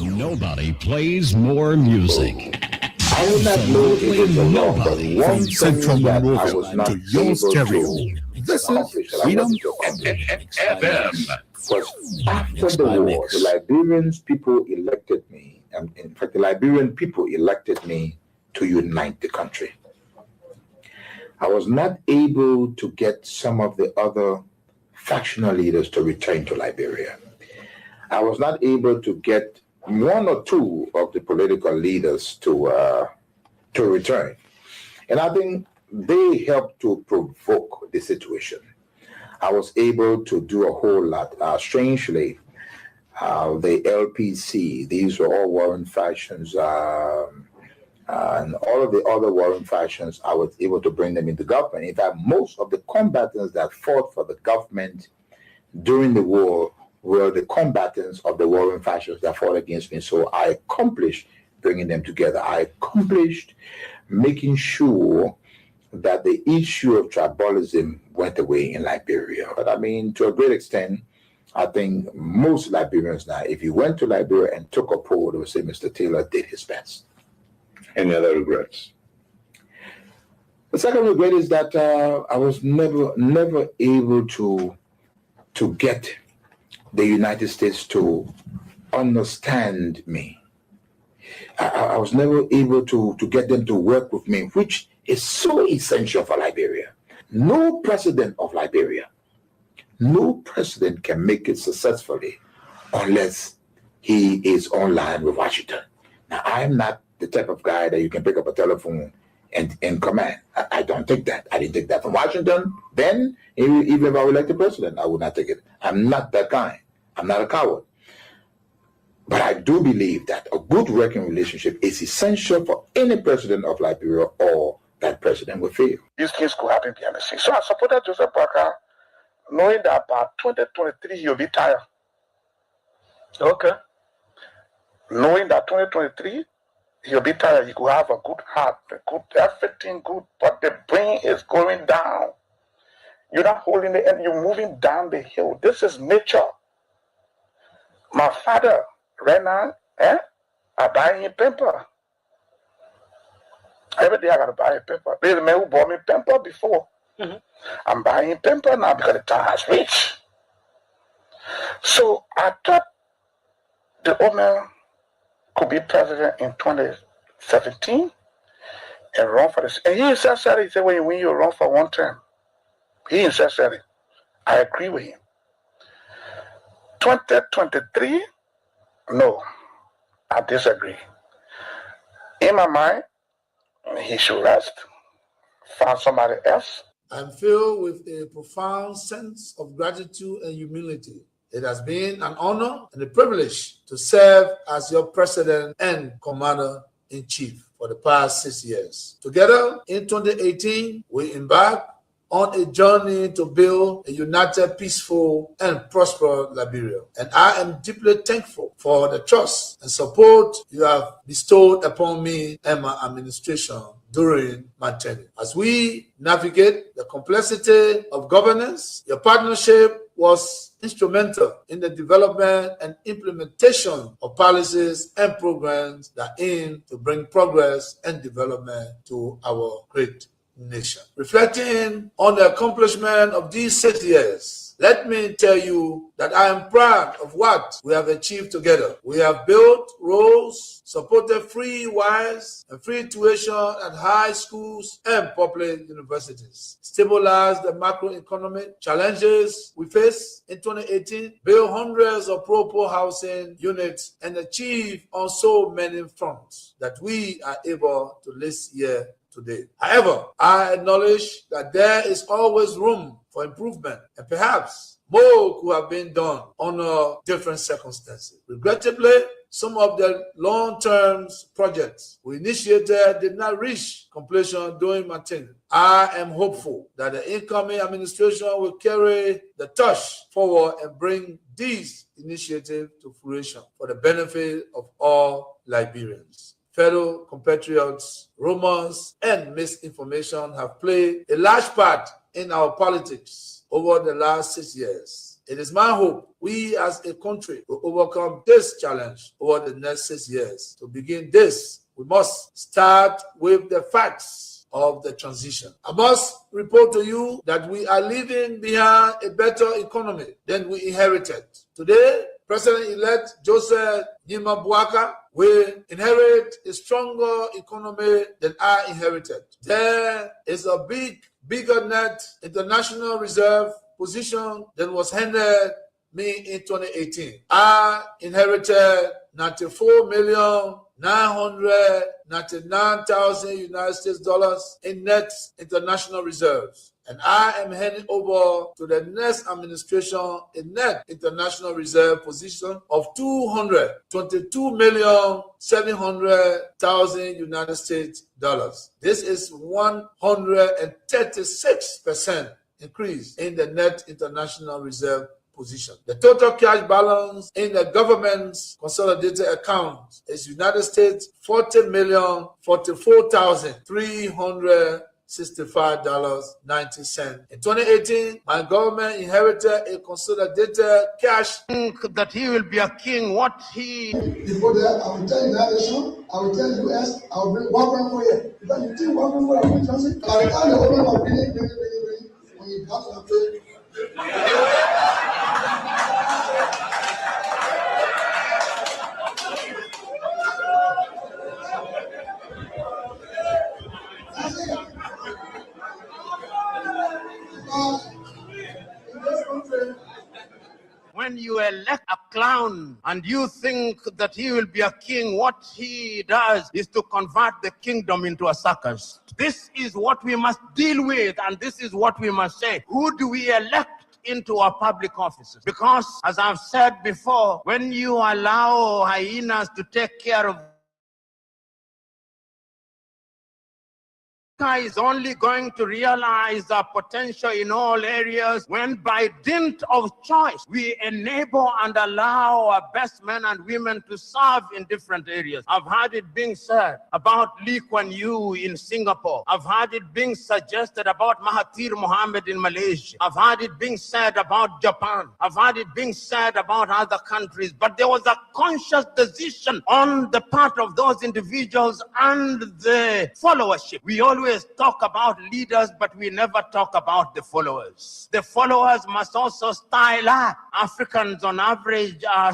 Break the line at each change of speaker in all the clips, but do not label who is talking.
Nobody plays more music.
I would not know it was a wrong, but
Nobody
one
from
thing
Central
that I
Monrovia
was not
to your
able
stereo.
to
This is
accomplish, that I
Freedom
wanted to accomplish,
FM.
was after
Mix
the
by
war,
mix.
the Liberian people elected me, and in fact, the Liberian people elected me to unite the country. I was not able to get some of the other factional leaders to return to Liberia. I was not able to get one or two of the political leaders to return. And I think they helped to provoke the situation. I was able to do a whole lot. Strangely, the LPC, these were all warring factions, and all of the other warring factions, I was able to bring them into government. In fact, most of the combatants that fought for the government during the war were the combatants of the warring factions that fought against me. So I accomplished bringing them together. I accomplished making sure that the issue of tribalism went away in Liberia. But I mean, to a great extent, I think most Liberians now, if you went to Liberia and took a poll, they would say Mr. Taylor did his best. Any other regrets? The second regret is that I was never able to get the United States to understand me. I was never able to get them to work with me, which is so essential for Liberia. No president of Liberia, no president can make it successfully unless he is online with Washington. Now, I'm not the type of guy that you can pick up a telephone and command. I don't take that. I didn't take that from Washington. Then, even if I were elected president, I would not take it. I'm not that kind. I'm not a coward. But I do believe that a good working relationship is essential for any president of Liberia, or that president will fail. These things could happen behind the scenes. So I supported Joseph Boakai, knowing that by 2023 he'll be tired.
Okay.
Knowing that 2023 he'll be tired, he could have a good heart, everything good, but the brain is going down. You're not holding the end, you're moving down the hill. This is nature. My father, right now, I buy him pamper. Every day I gotta buy a pamper. There's a man who bought me pamper before.
Mm-hmm.
I'm buying pamper now because the time has reached. So I thought the old man could be president in 2017 and run for this. And he said, he said, when you run for one term, he said it. I agree with him. 2023, no, I disagree. In my mind, he should rest, find somebody else.
I'm filled with a profound sense of gratitude and humility. It has been an honor and a privilege to serve as your president and commander-in-chief for the past 6 years. Together, in 2018, we embarked on a journey to build a united, peaceful, and prosperous Liberia. And I am deeply thankful for the trust and support you have bestowed upon me and my administration during my tenure. As we navigate the complexity of governance, your partnership was instrumental in the development and implementation of policies and programs that aim to bring progress and development to our great nation. Reflecting on the accomplishment of these 6 years, let me tell you that I am proud of what we have achieved together. We have built roads, supported free wires and free tuition at high schools and public universities, stabilized the macroeconomic challenges we face in 2018, built hundreds of pro-poor housing units, and achieved on so many fronts that we are able to list here today. However, I acknowledge that there is always room for improvement, and perhaps more could have been done under different circumstances. Regrettably, some of the long-term projects we initiated did not reach completion during my tenure. I am hopeful that the incoming administration will carry the torch forward and bring these initiatives to fruition for the benefit of all Liberians. Fellow compatriots, rumors and misinformation have played a large part in our politics over the last 6 years. It is my hope we as a country will overcome this challenge over the next 6 years. To begin this, we must start with the facts of the transition. I must report to you that we are leaving behind a better economy than we inherited. Today, President-elect Joseph Nima Bouaka will inherit a stronger economy than I inherited. There is a bigger net international reserve position than was handed me in 2018. I inherited 94,999,000 United States dollars in net international reserves. And I am handing over to the next administration a net international reserve position of 222,700,000 United States dollars. This is 136% increase in the net international reserve position. The total cash balance in the government's consolidated account is United States $40,044,365.90. In 2018, my government inherited a consolidated cash.
That he will be a king, what he...
Before that, I will tell you that nation, I will tell you US, I will bring 1 for you. Because you think 1 for you, transit. I will tell you what when you come to the
When you elect a clown and you think that he will be a king, what he does is to convert the kingdom into a circus. This is what we must deal with, and this is what we must say. Who do we elect into our public offices? Because, as I've said before, when you allow hyenas to take care of is only going to realize our potential in all areas when, by dint of choice, we enable and allow our best men and women to serve in different areas. I've heard it being said about Lee Kuan Yew in Singapore. I've heard it being suggested about Mahathir Mohamad in Malaysia. I've heard it being said about Japan. I've heard it being said about other countries. But there was a conscious decision on the part of those individuals and the followership. We always talk about leaders, but we never talk about the followers. The followers must also style up. Africans on average are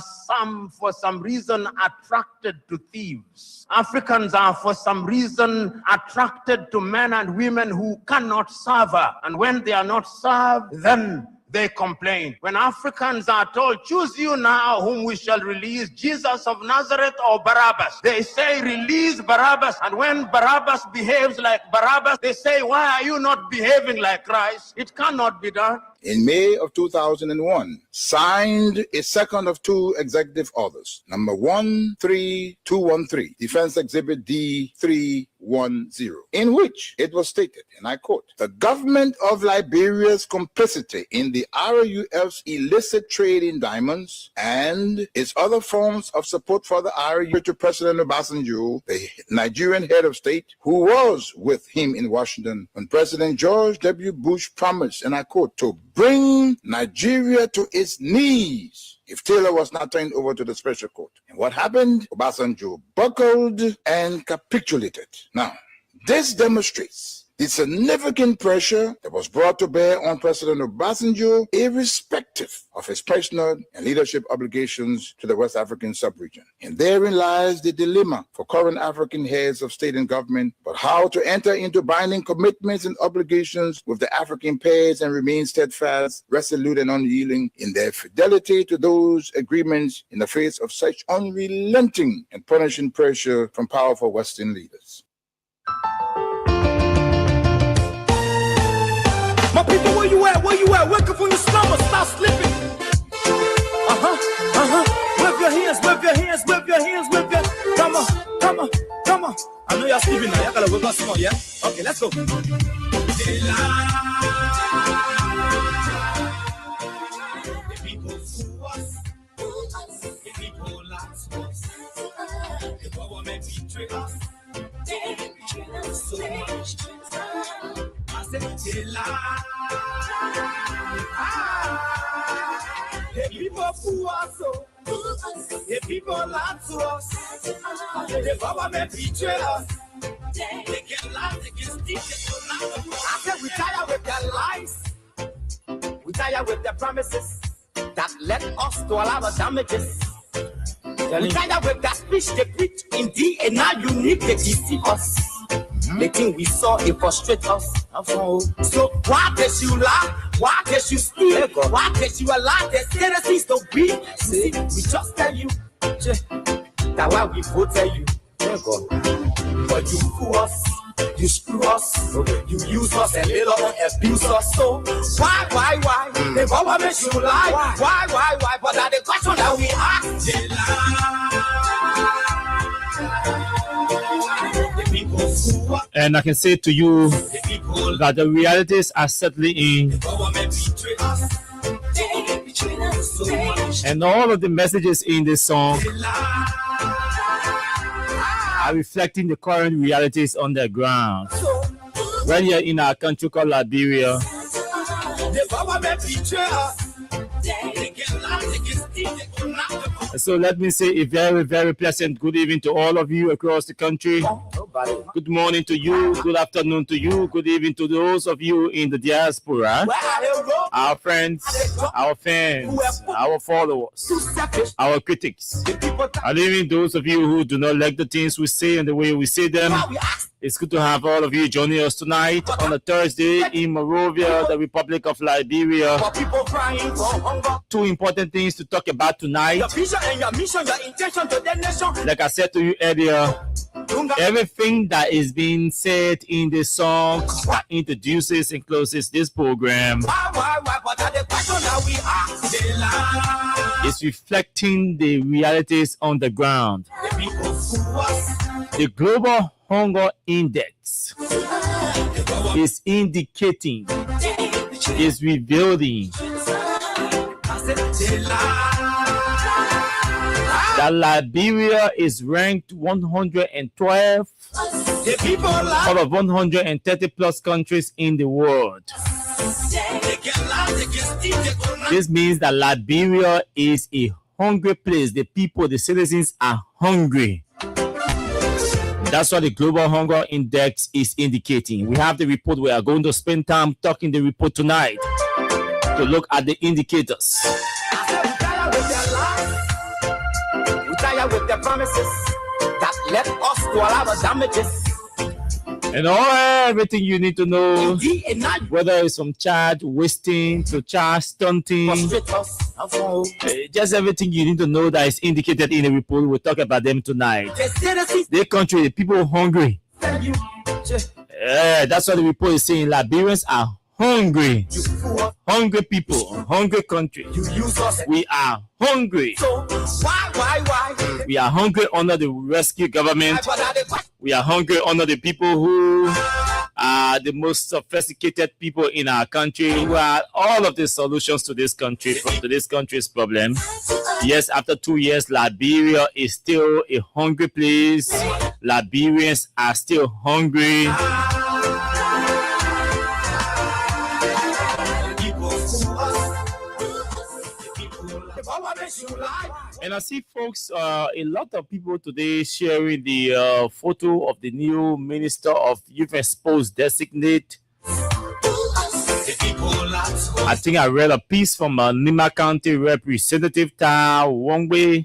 for some reason attracted to thieves. Africans are for some reason attracted to men and women who cannot serve her. And when they are not served, then they complain. When Africans are told, choose you now whom we shall release, Jesus of Nazareth or Barabbas, they say, release Barabbas. And when Barabbas behaves like Barabbas, they say, why are you not behaving like Christ? It cannot be done.
In May of 2001, signed a second of 2 executive orders, number 13213, Defense Exhibit D310, in which it was stated, and I quote, the government of Liberia's complicity in the RUF's illicit trade in diamonds and its other forms of support for the RU to President Obasanjo, the Nigerian head of state, who was with him in Washington when President George W. Bush promised, and I quote, to bring Nigeria to its knees if Taylor was not turned over to the special court. And what happened? Obasanjo buckled and capitulated. Now, this demonstrates the significant pressure that was brought to bear on President Obasanjo, irrespective of his personal and leadership obligations to the West African sub-region. And therein lies the dilemma for current African heads of state and government, but how to enter into binding commitments and obligations with the African pairs and remain steadfast, resolute, and unyielding in their fidelity to those agreements in the face of such unrelenting and punishing pressure from powerful Western leaders.
My people, where you at? Where you at? Wake up from your slumber, stop slipping. Wave your hands hands, wave your hands, wave your hands, wave your. Come on, come on, come on. I know you're sleeping now. You gotta wake up small, yeah? Okay, let's go. The people who us, the people lots us, the government betray us. So much. I said, the people who us, the people lie to us, the government betray us. They can lie, they can steal, they can lie. I said, we tired with their lies, we tired with their promises that led us to a lot of damages. We tired with that speech they preach in DNA unique, they deceive us. The thing we saw, it frustrates us. So why did you lie? Why did you steal? Why did you allow the citizens to be? See, we just tell you that why we voted you. But you fool us, you screw us, you use us and later on abuse us. So why? The government should lie. Why? But that's the question that we ask. They lie.
And I can say to you that the realities are settling in. And all of the messages in this song are reflecting the current realities on the ground. Right here in our country called Liberia. So let me say a very, very pleasant good evening to all of you across the country. Good morning to you, good afternoon to you, good evening to those of you in the diaspora, our friends, our fans, our followers, our critics, and even those of you who do not like the things we say and the way we say them. It's good to have all of you joining us tonight on a Thursday in Monrovia, the Republic of Liberia. Two important things to talk about tonight. Like I said to you earlier, everything that is being said in this song that introduces and closes this program is reflecting the realities on the ground. The Global Hunger Index is indicating, is revealing that Liberia is ranked 112 out of 130 plus countries in the world. This means that Liberia is a hungry place. The people, the citizens are hungry. That's what the Global Hunger Index is indicating. We have the report. We are going to spend time talking the report tonight to look at the indicators.
We tired with the promises that led us to a lot of damages.
And everything you need to know, whether it's from child wasting to child stunting, just everything you need to know that is indicated in the report. We'll talk about them tonight. The country, the people hungry. That's what the report is saying. Liberians are hungry. Hungry people, hungry country. We are hungry. We are hungry under the rescue government. We are hungry under the people who are the most sophisticated people in our country, who are all of the solutions to this country, to this country's problem. Yes, after 2 years, Liberia is still a hungry place. Liberians are still hungry. And I see, folks, a lot of people today sharing the photo of the new Minister of Youth and Sports designate. I think I read a piece from Nima County Representative Ta Wongwe.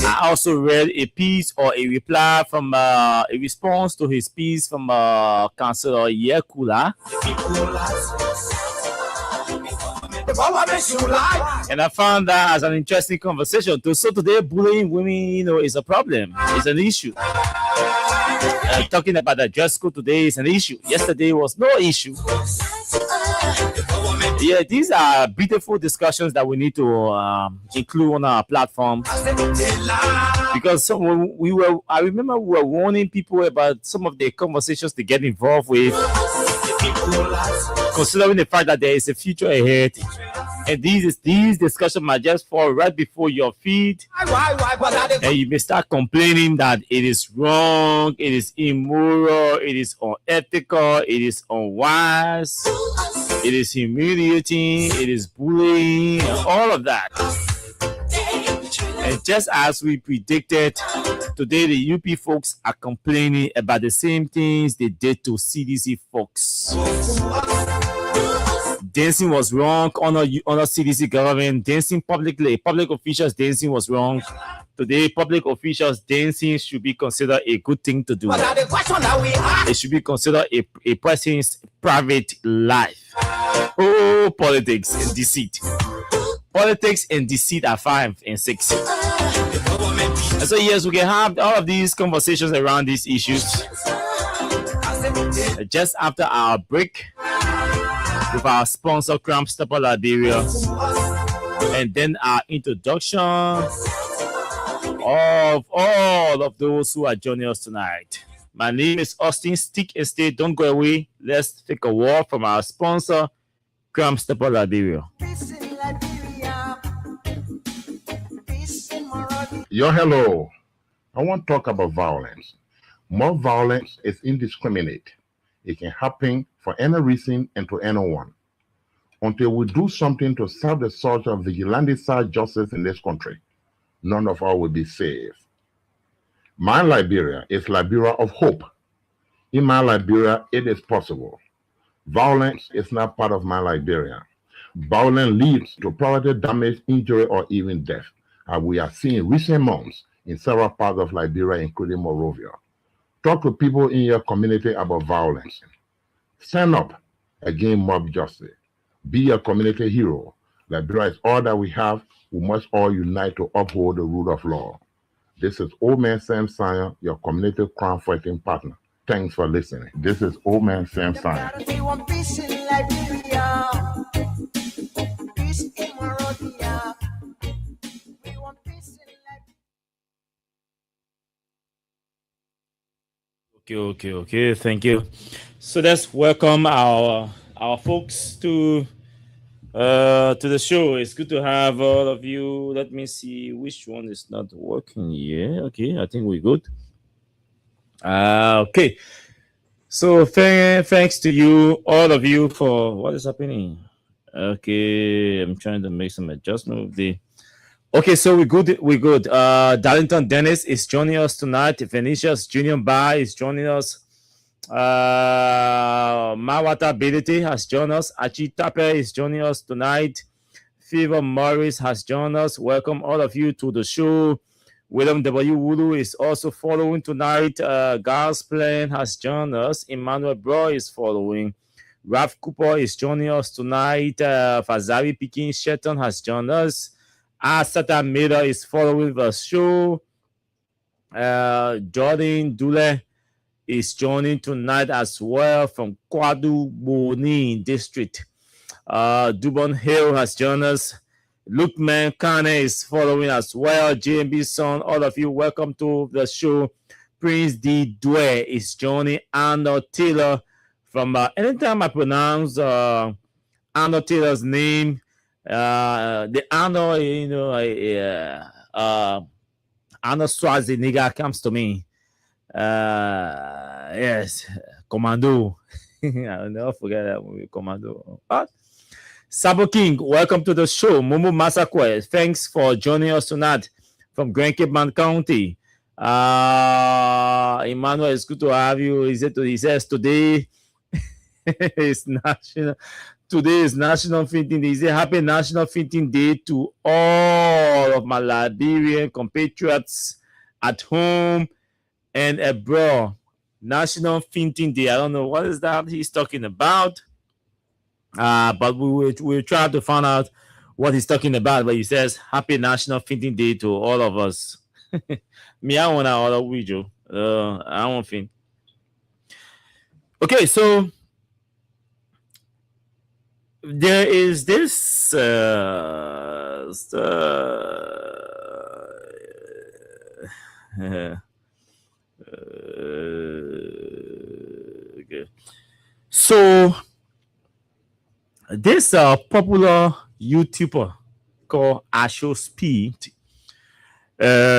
I also read a piece or a reply from a response to his piece from Councillor Yekula. And I found that as an interesting conversation. So today, bullying women, is a problem. It's an issue. Talking about the dress code today is an issue. Yesterday was no issue. Yeah, these are beautiful discussions that we need to include on our platform, because I remember we were warning people about some of the conversations they get involved with, considering the fact that there is a future ahead. And these discussions might just fall right before your feet, and you may start complaining that it is wrong, it is immoral, it is unethical, it is unwise, it is humiliating, it is bullying, and all of that. And just as we predicted, today the UP folks are complaining about the same things they did to CDC folks. Dancing was wrong under CDC government. Dancing publicly, public officials dancing was wrong. Today, public officials dancing should be considered a good thing to do. It should be considered a person's private life. Oh, politics and deceit. Politics and deceit are 5 and 6. And so yes, we can have all of these conversations around these issues just after our break with our sponsor, Cram Stopper Liberia, and then our introduction of all of those who are joining us tonight. My name is Austin. Stick and stay. Don't go away. Let's take a walk from our sponsor, Cram Stopper Liberia.
Yo, hello. I want to talk about violence. More violence is indiscriminate. It can happen for any reason and to anyone. Until we do something to serve the source of vigilante-style justice in this country, none of us will be safe. My Liberia is Liberia of hope. In my Liberia, it is possible. Violence is not part of my Liberia. Violence leads to property damage, injury, or even death, as we are seeing recent months in several parts of Liberia, including Monrovia. Talk to people in your community about violence. Stand up against mob justice. Be a community hero. Liberia is all that we have. We must all unite to uphold the rule of law. This is Old Man Sam Sanya, your community crime fighting partner. Thanks for listening. This is Old Man Sam Sanya.
Okay. Thank you. So let's welcome our folks to the show. It's good to have all of you. Let me see which one is not working here. Okay, I think we're good. Okay. So thanks to you, all of you, for what is happening. Okay, I'm trying to make some adjustment with the. Okay, so we're good. Darlington Dennis is joining us tonight. Venetia's Junior Bar is joining us. Mawata Bility has joined us. Achi Tape is joining us tonight. Fever Morris has joined us. Welcome all of you to the show. William W. Wulu is also following tonight. Gars Plan has joined us. Emmanuel Bro is following. Ralph Cooper is joining us tonight. Fazari Pikin Shetton has joined us. Asata Miller is following the show. Jordan Dule is joining tonight as well from Kwadu Boni District. Dubon Hill has joined us. Lukeman Kane is following as well. JMB Son, all of you, welcome to the show. Prince D. Dwe is joining. Arnold Taylor from anytime I pronounce Arnold Taylor's name, the Arnold, Arnold Schwarzenegger comes to me. Yes, Commando. I'll never forget that movie, Commando. But Sabo King, welcome to the show. Mumu Masakwe, thanks for joining us tonight from Grand Cape Man County. Emmanuel, it's good to have you. He says today is National Fainting Day. He says happy National Fainting Day to all of my Liberian compatriots at home and abroad. National Fainting Day. I don't know what is that he's talking about. But we'll try to find out what he's talking about. But he says happy National Fainting Day to all of us. Me, I want to order video. I won't faint. Okay, so there is this okay. So this popular YouTuber called Asho Speed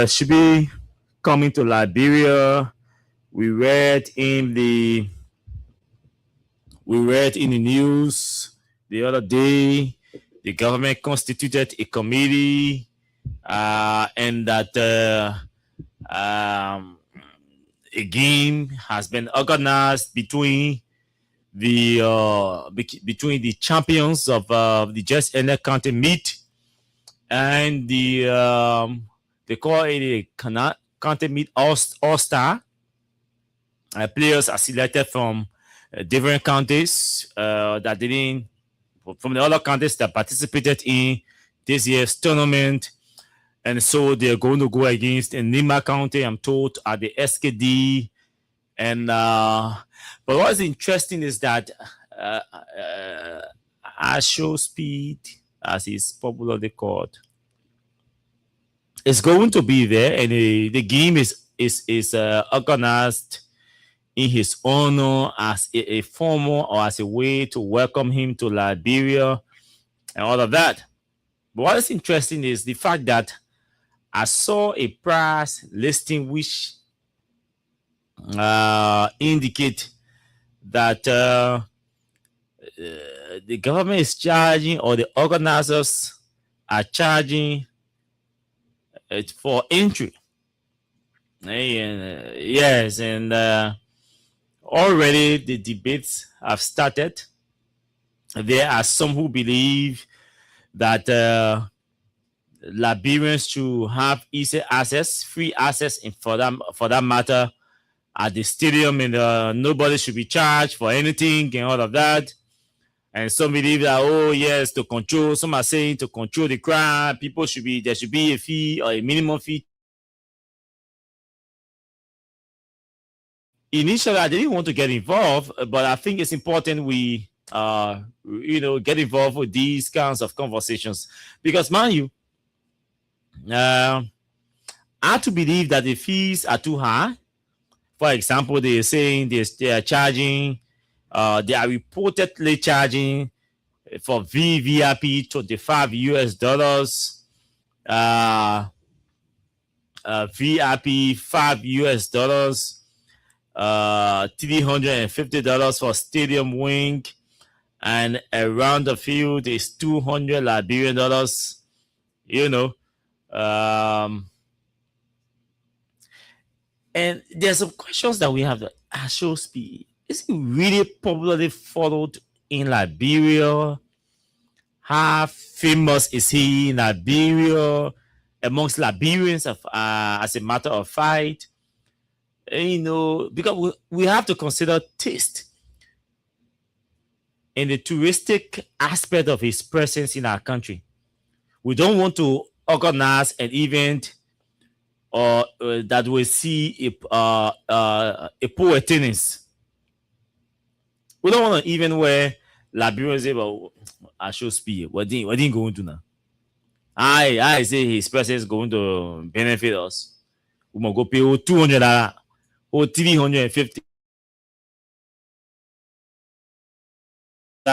should be coming to Liberia. We read in the news the other day the government constituted a committee and that a game has been organized between the champions of the Just Ended County Meet and the they call it a County Meet All-Star. Players are selected from different counties that didn't, from the other counties that participated in this year's tournament. And so they're going to go against in Nima County, I'm told, at the SKD. And but what's interesting is that Asho Speed, as he's popularly called, is going to be there, and the game is organized in his honor as a formal or as a way to welcome him to Liberia and all of that. But what is interesting is the fact that I saw a price listing which indicate that the government is charging, or the organizers are charging it for entry. Yes, and already the debates have started. There are some who believe that Liberians should have easy access, free access, and for that matter, at the stadium, and nobody should be charged for anything and all of that. And some believe that, oh yes, to control. Some are saying to control the crowd, there should be a fee or a minimum fee. Initially, I didn't want to get involved, but I think it's important we get involved with these kinds of conversations, because, mind you, I have to believe that the fees are too high. For example, they are saying they are charging, they are reportedly charging for VVIP $25 US, VIP $5 US, $350 for stadium wing, and around the field is 200 Liberian dollars. And there's some questions that we have. Asho Speed, is he really popularly followed in Liberia? How famous is he in Liberia amongst Liberians as a matter of fact? Because we have to consider taste in the touristic aspect of his presence in our country. We don't want to organize an event or that will see a poor tennis. We don't want to even where Liberians say, well, Asho Speed, what didn't go into now? I say his presence is going to benefit us. We must go pay $200 or $350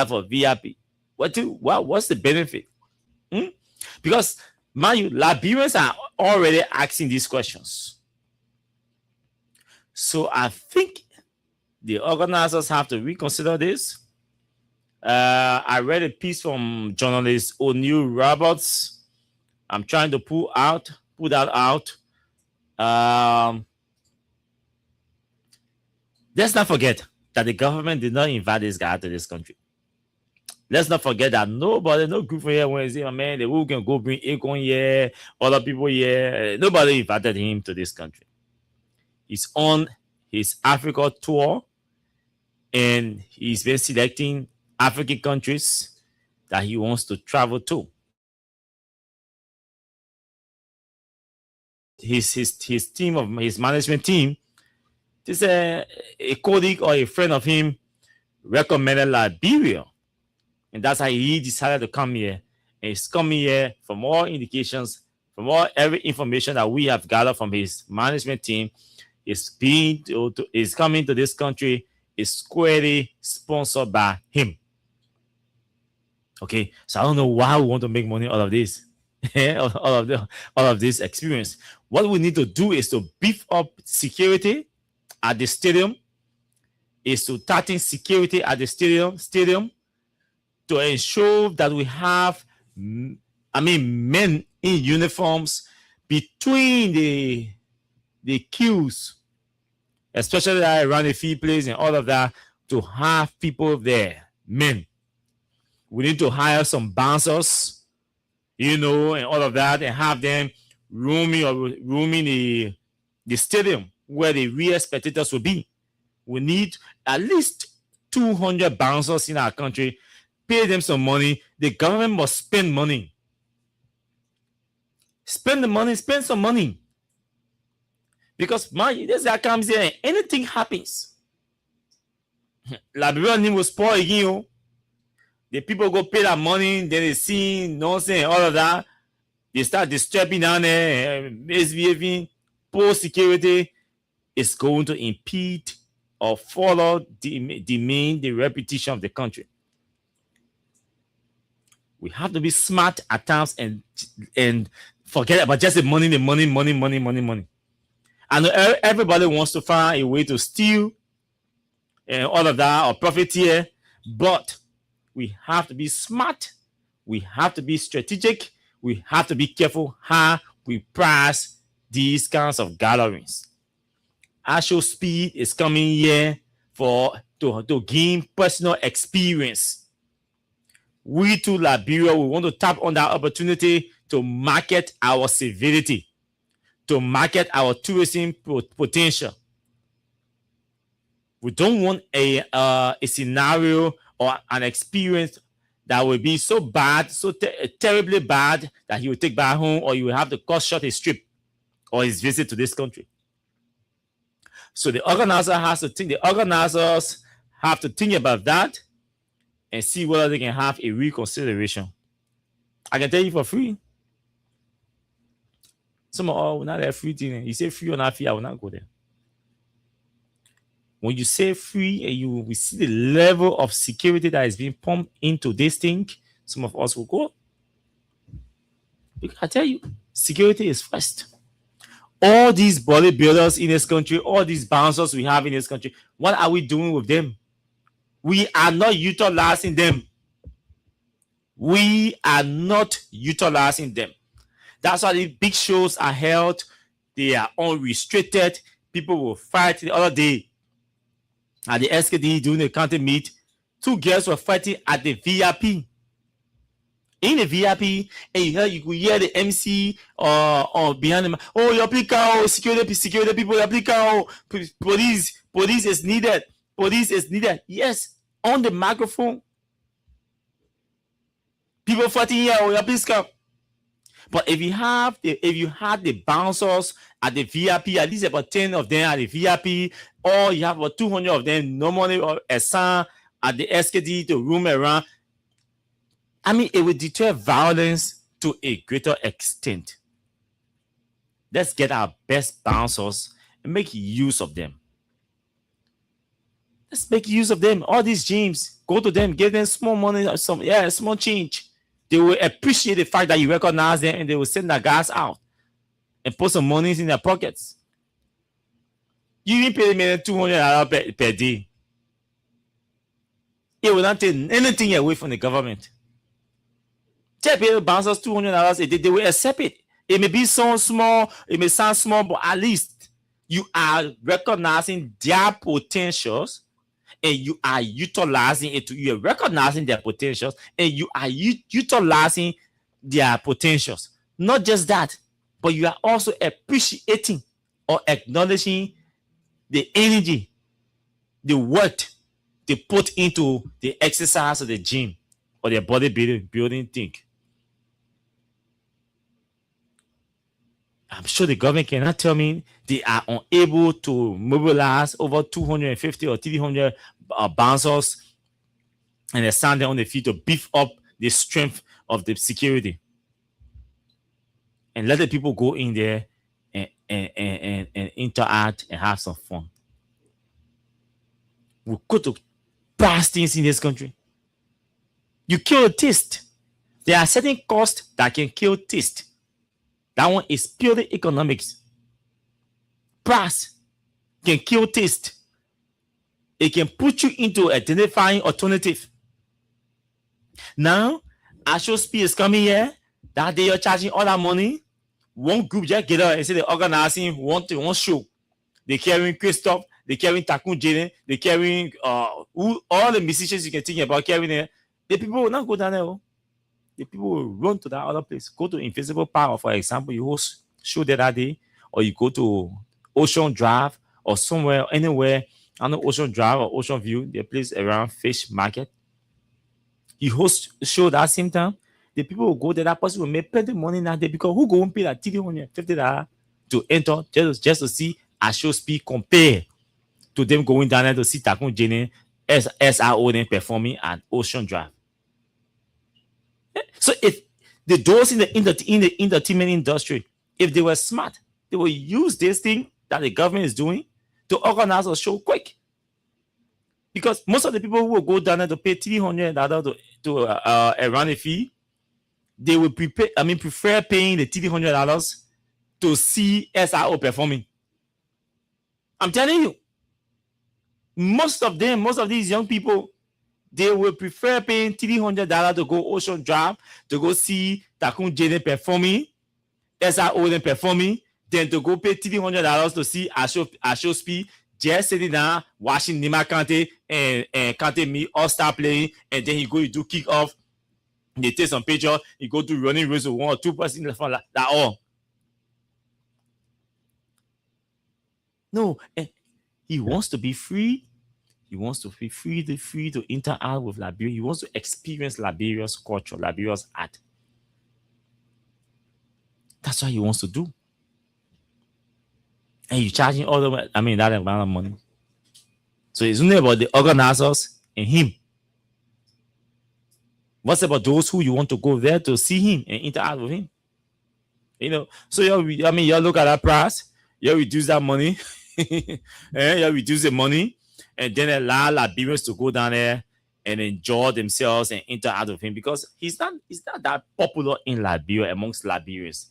for VIP. What's the benefit? Because, mind you, Liberians are already asking these questions. So I think the organizers have to reconsider this. I read a piece from journalist O'Neill Roberts. I'm trying to pull that out. Let's not forget that the government did not invite this guy to this country. Let's not forget that no group from here when say, man, they can go bring Akon here, other people here. Nobody invited him to this country. He's on his Africa tour, and he's been selecting African countries that he wants to travel to. His team, his management team, this a colleague or a friend of him recommended Liberia. And that's how he decided to come here. And he's coming here from all indications, from all every information that we have gathered from his management team. Is coming to this country is squarely sponsored by him. Okay, so I don't know why we want to make money out of this, all of this experience. What we need to do is to beef up security at the stadium, is to tighten security at the stadium to ensure that we have, men in uniforms between the queues, especially around the field place and all of that, to have people there, men. We need to hire some bouncers, and all of that, and have them roaming the stadium where the real spectators will be. We need at least 200 bouncers in our country. Pay them some money. The government must spend money. Spend the money, spend some money. Because this guy comes here and anything happens. Liberia name will spoil again. The people go pay that money, then they see nonsense, all of that. They start disturbing down there, misbehaving. Poor security is going to impede or follow the reputation of the country. We have to be smart at times and forget about just the money. I know everybody wants to find a way to steal and all of that or profiteer, but we have to be smart. We have to be strategic. We have to be careful how we price these kinds of gatherings. Actual Speed is coming here to gain personal experience. We to Liberia, we want to tap on that opportunity to market our civility, to market our tourism potential. We don't want a scenario or an experience that will be so bad, so terribly bad that he will take back home, or you will have to cut short his trip or his visit to this country. So the organizers have to think about that and see whether they can have a reconsideration. I can tell you for free. Some will not have free thing. You say free or not free, I will not go there. When you say free and we see the level of security that is being pumped into this thing, some of us will go. Because I tell you, security is first. All these bodybuilders in this country, all these bouncers we have in this country, what are we doing with them? We are not utilizing them. We are not utilizing them. That's why the big shows are held. They are unrestricted. People will fight. The other day at the SKD during the county meet, 2 girls were fighting at the VIP. In the VIP, and you could hear the MC or behind them. Oh, your applica, security people, your applica, police is needed. Police is needed. Yes, on the microphone. People fighting here, oh, your applica. But if you had the bouncers at the VIP, at least about 10 of them at the VIP, or you have about 200 of them normally or assigned at the SKD to roam around, I mean, it will deter violence to a greater extent. Let's get our best bouncers and make use of them. Let's make use of them. All these gyms, go to them, give them small money, small change. They will appreciate the fact that you recognize them, and they will send their guys out and put some money in their pockets. You even pay them $200 per day. It will not take anything away from the government. Tell people bouncers $200 a day, they will accept it. It may be so small, it may sound small, but at least you are recognizing their potentials and you are utilizing it. You are recognizing their potentials and you are utilizing their potentials. Not just that, but you are also appreciating or acknowledging the energy, the work they put into the exercise of the gym or their bodybuilding thing. I'm sure the government cannot tell me they are unable to mobilize over 250 or 300 bouncers and they stand there on the feet to beef up the strength of the security. And let the people go in there and interact and have some fun. We go to pass things in this country. You kill a taste. There are certain costs that can kill taste. That one is purely economics. Price can kill taste. It can put you into identifying alternative. Now, Asho-Speed is coming here. That day you're charging all that money. One group just get up and say they're organizing one show. They're carrying Christoph, they're carrying Takun Jane, they're carrying all the musicians you can think about carrying there. The people will not go down there. Oh. The people will run to that other place. Go to Invisible Power, for example. You host show there that day, or you go to Ocean Drive or somewhere, anywhere. I know Ocean Drive or Ocean View, the place around Fish Market. You host a show that same time. The people will go there. That person will make plenty of money that day because who go and pay that $350 to enter just to see Asho-Speed compare to them going down there to see Takun Jene SRO then performing at Ocean Drive. So if the doors in the entertainment industry, if they were smart, they will use this thing that the government is doing to organize a show quick. Because most of the people who will go down there to pay $300 to run a fee, they will prefer paying the $300 to see SRO performing. I'm telling you, most of these young people, they will prefer paying $300 to go Ocean Drive to go see Takun Jene performing, SRO then performing, than to go pay $300 to see Asho-Speed just sitting down watching Nima Kante and Kante me all-star playing, and then you do kick off. They take some picture, you go to running race with 1 or 2 person in the front, that all. No, he wants to be free. He wants to be free to interact with Liberia. He wants to experience Liberia's culture, Liberia's art. That's what he wants to do. And you're charging all that amount of money. So it's only about the organizers and him. What's about those who you want to go there to see him and interact with him? So you look at that price, you reduce that money, you reduce the money, and then allow Liberians to go down there and enjoy themselves and interact with him, because he's not that popular in Liberia amongst Liberians.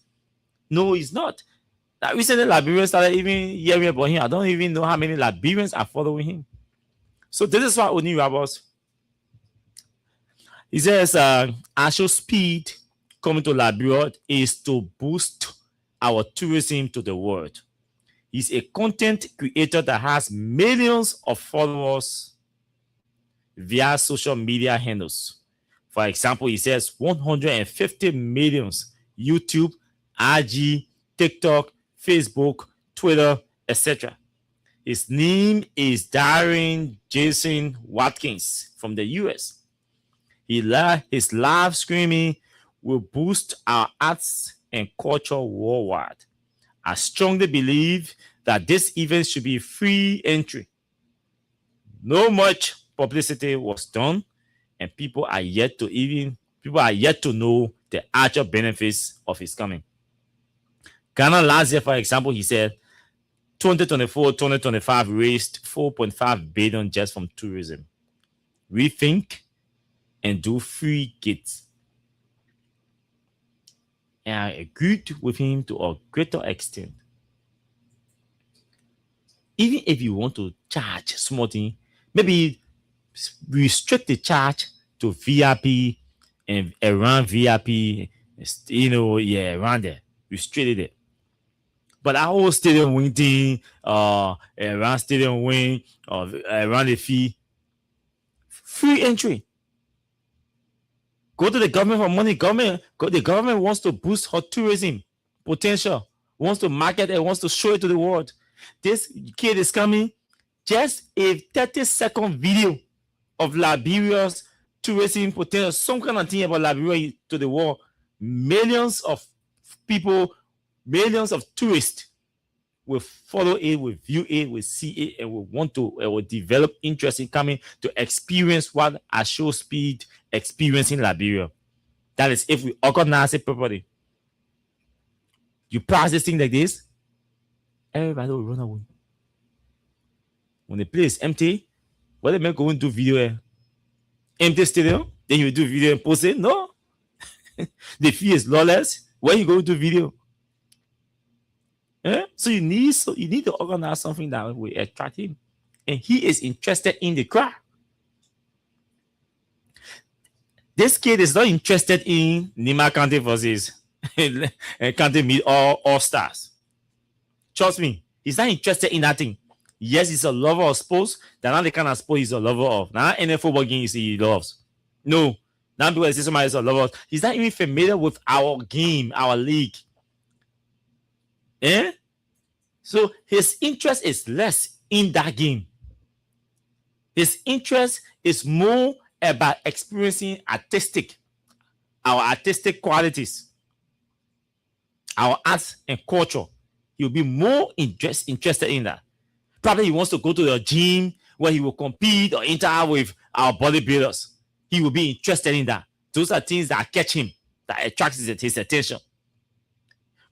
No, he's not. Recently, Liberians started even hearing about him. I don't even know how many Liberians are following him. So this is what Oni Rabos. He says, Asho-Speed coming to Liberia is to boost our tourism to the world. He's a content creator that has millions of followers via social media handles. For example, he says 150 millions YouTube, IG, TikTok, Facebook, Twitter, etc. His name is Darren Jason Watkins from the US. His live streaming will boost our arts and culture worldwide. I strongly believe that this event should be free entry. No much publicity was done, and people are yet to know the actual benefits of his coming. Ghana last year, for example, he said 2024-2025 raised $4.5 billion just from tourism. Rethink and do free gigs. And I agreed with him to a greater extent. Even if you want to charge small thing, maybe restrict the charge to VIP and around VIP, around there. Restrict it. But our whole stadium wing thing, around stadium wing, or around the fee, free entry. Go to the government for money. The government wants to boost her tourism potential, wants to market it, wants to show it to the world. This kid is coming. Just a 30-second video of Liberia's tourism potential, some kind of thing about Liberia to the world. Millions of people, millions of tourists will follow it, will view it, will see it, and will want to, will develop interest in coming to experience what Asho Speed experience in Liberia. That is, if we organize it properly. You practice things like this, everybody will run away. When the place is empty, what they make go and do video? Empty stadium, then you do video and post it? No. The fee is lawless. Where you go to video? So you need to organize something that will attract him. And he is interested in the crowd. This kid is not interested in Nima Kante versus Kante meet all stars. Trust me, he's not interested in that thing. Yes, he's a lover of sports. That's not the kind of sport he's a lover of. Not any football game you see he loves. No. Not because somebody is a lover. He's not even familiar with our game, our league. So his interest is less in that game. His interest is more about experiencing our artistic qualities, our arts and culture. He'll be more interested in that. Probably he wants to go to the gym where he will compete or interact with our bodybuilders. He will be interested in that. Those are things that catch him, that attracts his attention.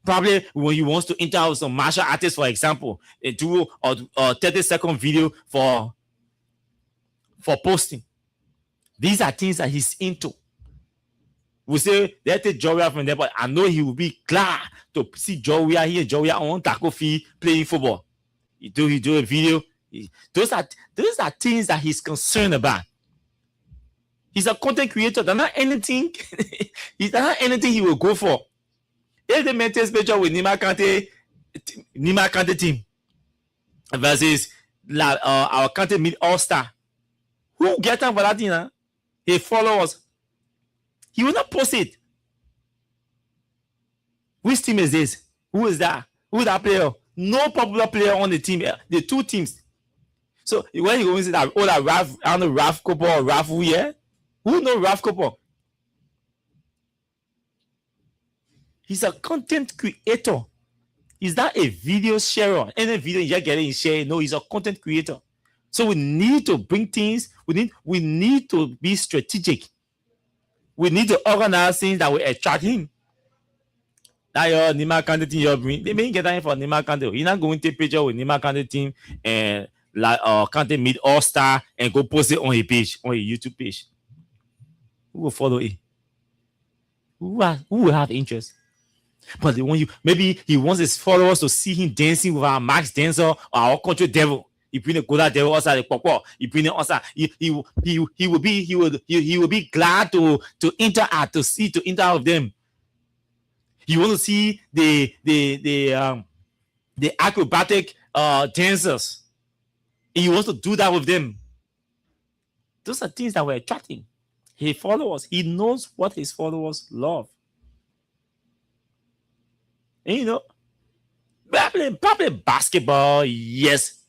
Probably when he wants to interact with some martial artists, for example, do a 30-second video for posting. These are things that he's into. We say, let's take Joria from there, but I know he will be glad to see Joria here, Joria on Taco Fee playing football. He do a video. Those are things that he's concerned about. He's a content creator. There's not anything. There's not anything he will go for. If they make this picture with Nima Kante team versus our Kante Mid All-Star, who get time for that thing? Huh? He follows. He will not post it. Which team is this? Who is that? Who is that player? No popular player on the team. The two teams. So when you go and say that, Raf, I don't know, Raf Kopo or Raf Wu, yeah? Who knows Raf Kopo? He's a content creator. He's not a video sharer. Any video you just get in share. No, he's a content creator. So we need to bring things. We need to be strategic. We need to organize things that will attract him. Now your Nima Kante team, they may get that for Nima Kante. You're not going to take picture with Nima Kante team and Kante Mid All-Star and go post it on a page, on a YouTube page. Who will follow it? Who will have interest? But when maybe he wants his followers to see him dancing with our Max Dancer or our country devil. He bring the Goda devil outside the Pokwa. He bring it outside. He will be glad to interact with them. You want to see the acrobatic dancers. And he wants to do that with them. Those are things that were attracting his followers. He knows what his followers love. And probably basketball, yes,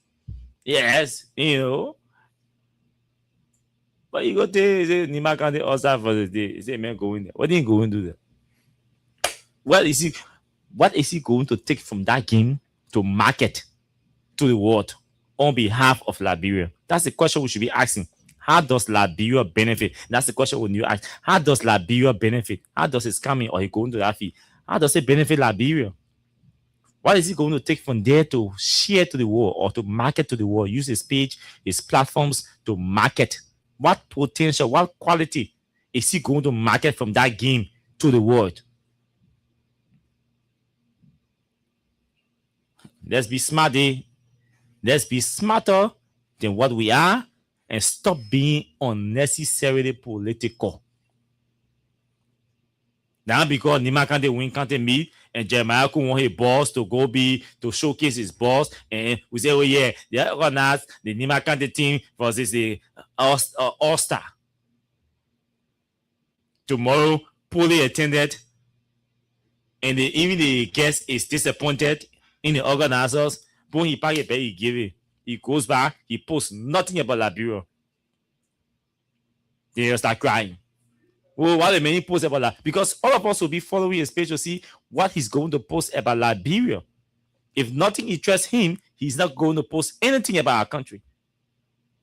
But you go there, say Nima Kante All-Star for the day. You say, man, go in there. What are you going to do there? What is he going to take from that game to market to the world on behalf of Liberia? That's the question we should be asking. How does Liberia benefit? That's the question we need to ask. How does Liberia benefit? How does it come in or he going to that fee? How does it benefit Liberia? What is he going to take from there to share to the world or to market to the world? Use his page, his platforms to market. What potential, what quality is he going to market from that game to the world? Let's be smart, Let's be smarter than what we are and stop being unnecessarily political. Now because Nima Kante win Kante meet and Jeremiah Ku want his boss to showcase his boss, and we say, oh yeah, they organized the Nima Kante team versus the All-Star. Tomorrow, poorly attended, and even the guest is disappointed in the organizers. When he pack it back, he give it. He goes back, he posts nothing about Liberia. They start crying. Well, why the many posts about that? Because all of us will be following his page to see what he's going to post about Liberia. If nothing interests him, he's not going to post anything about our country.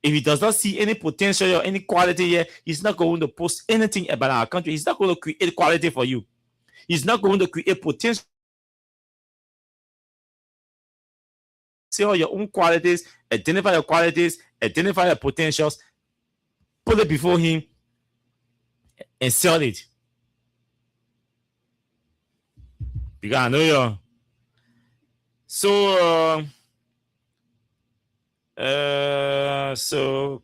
If he does not see any potential or any quality here, he's not going to post anything about our country. He's not going to create quality for you. He's not going to create potential. See all your own qualities, identify your qualities, identify your potentials, put it before him, and sell it. Because I know you. So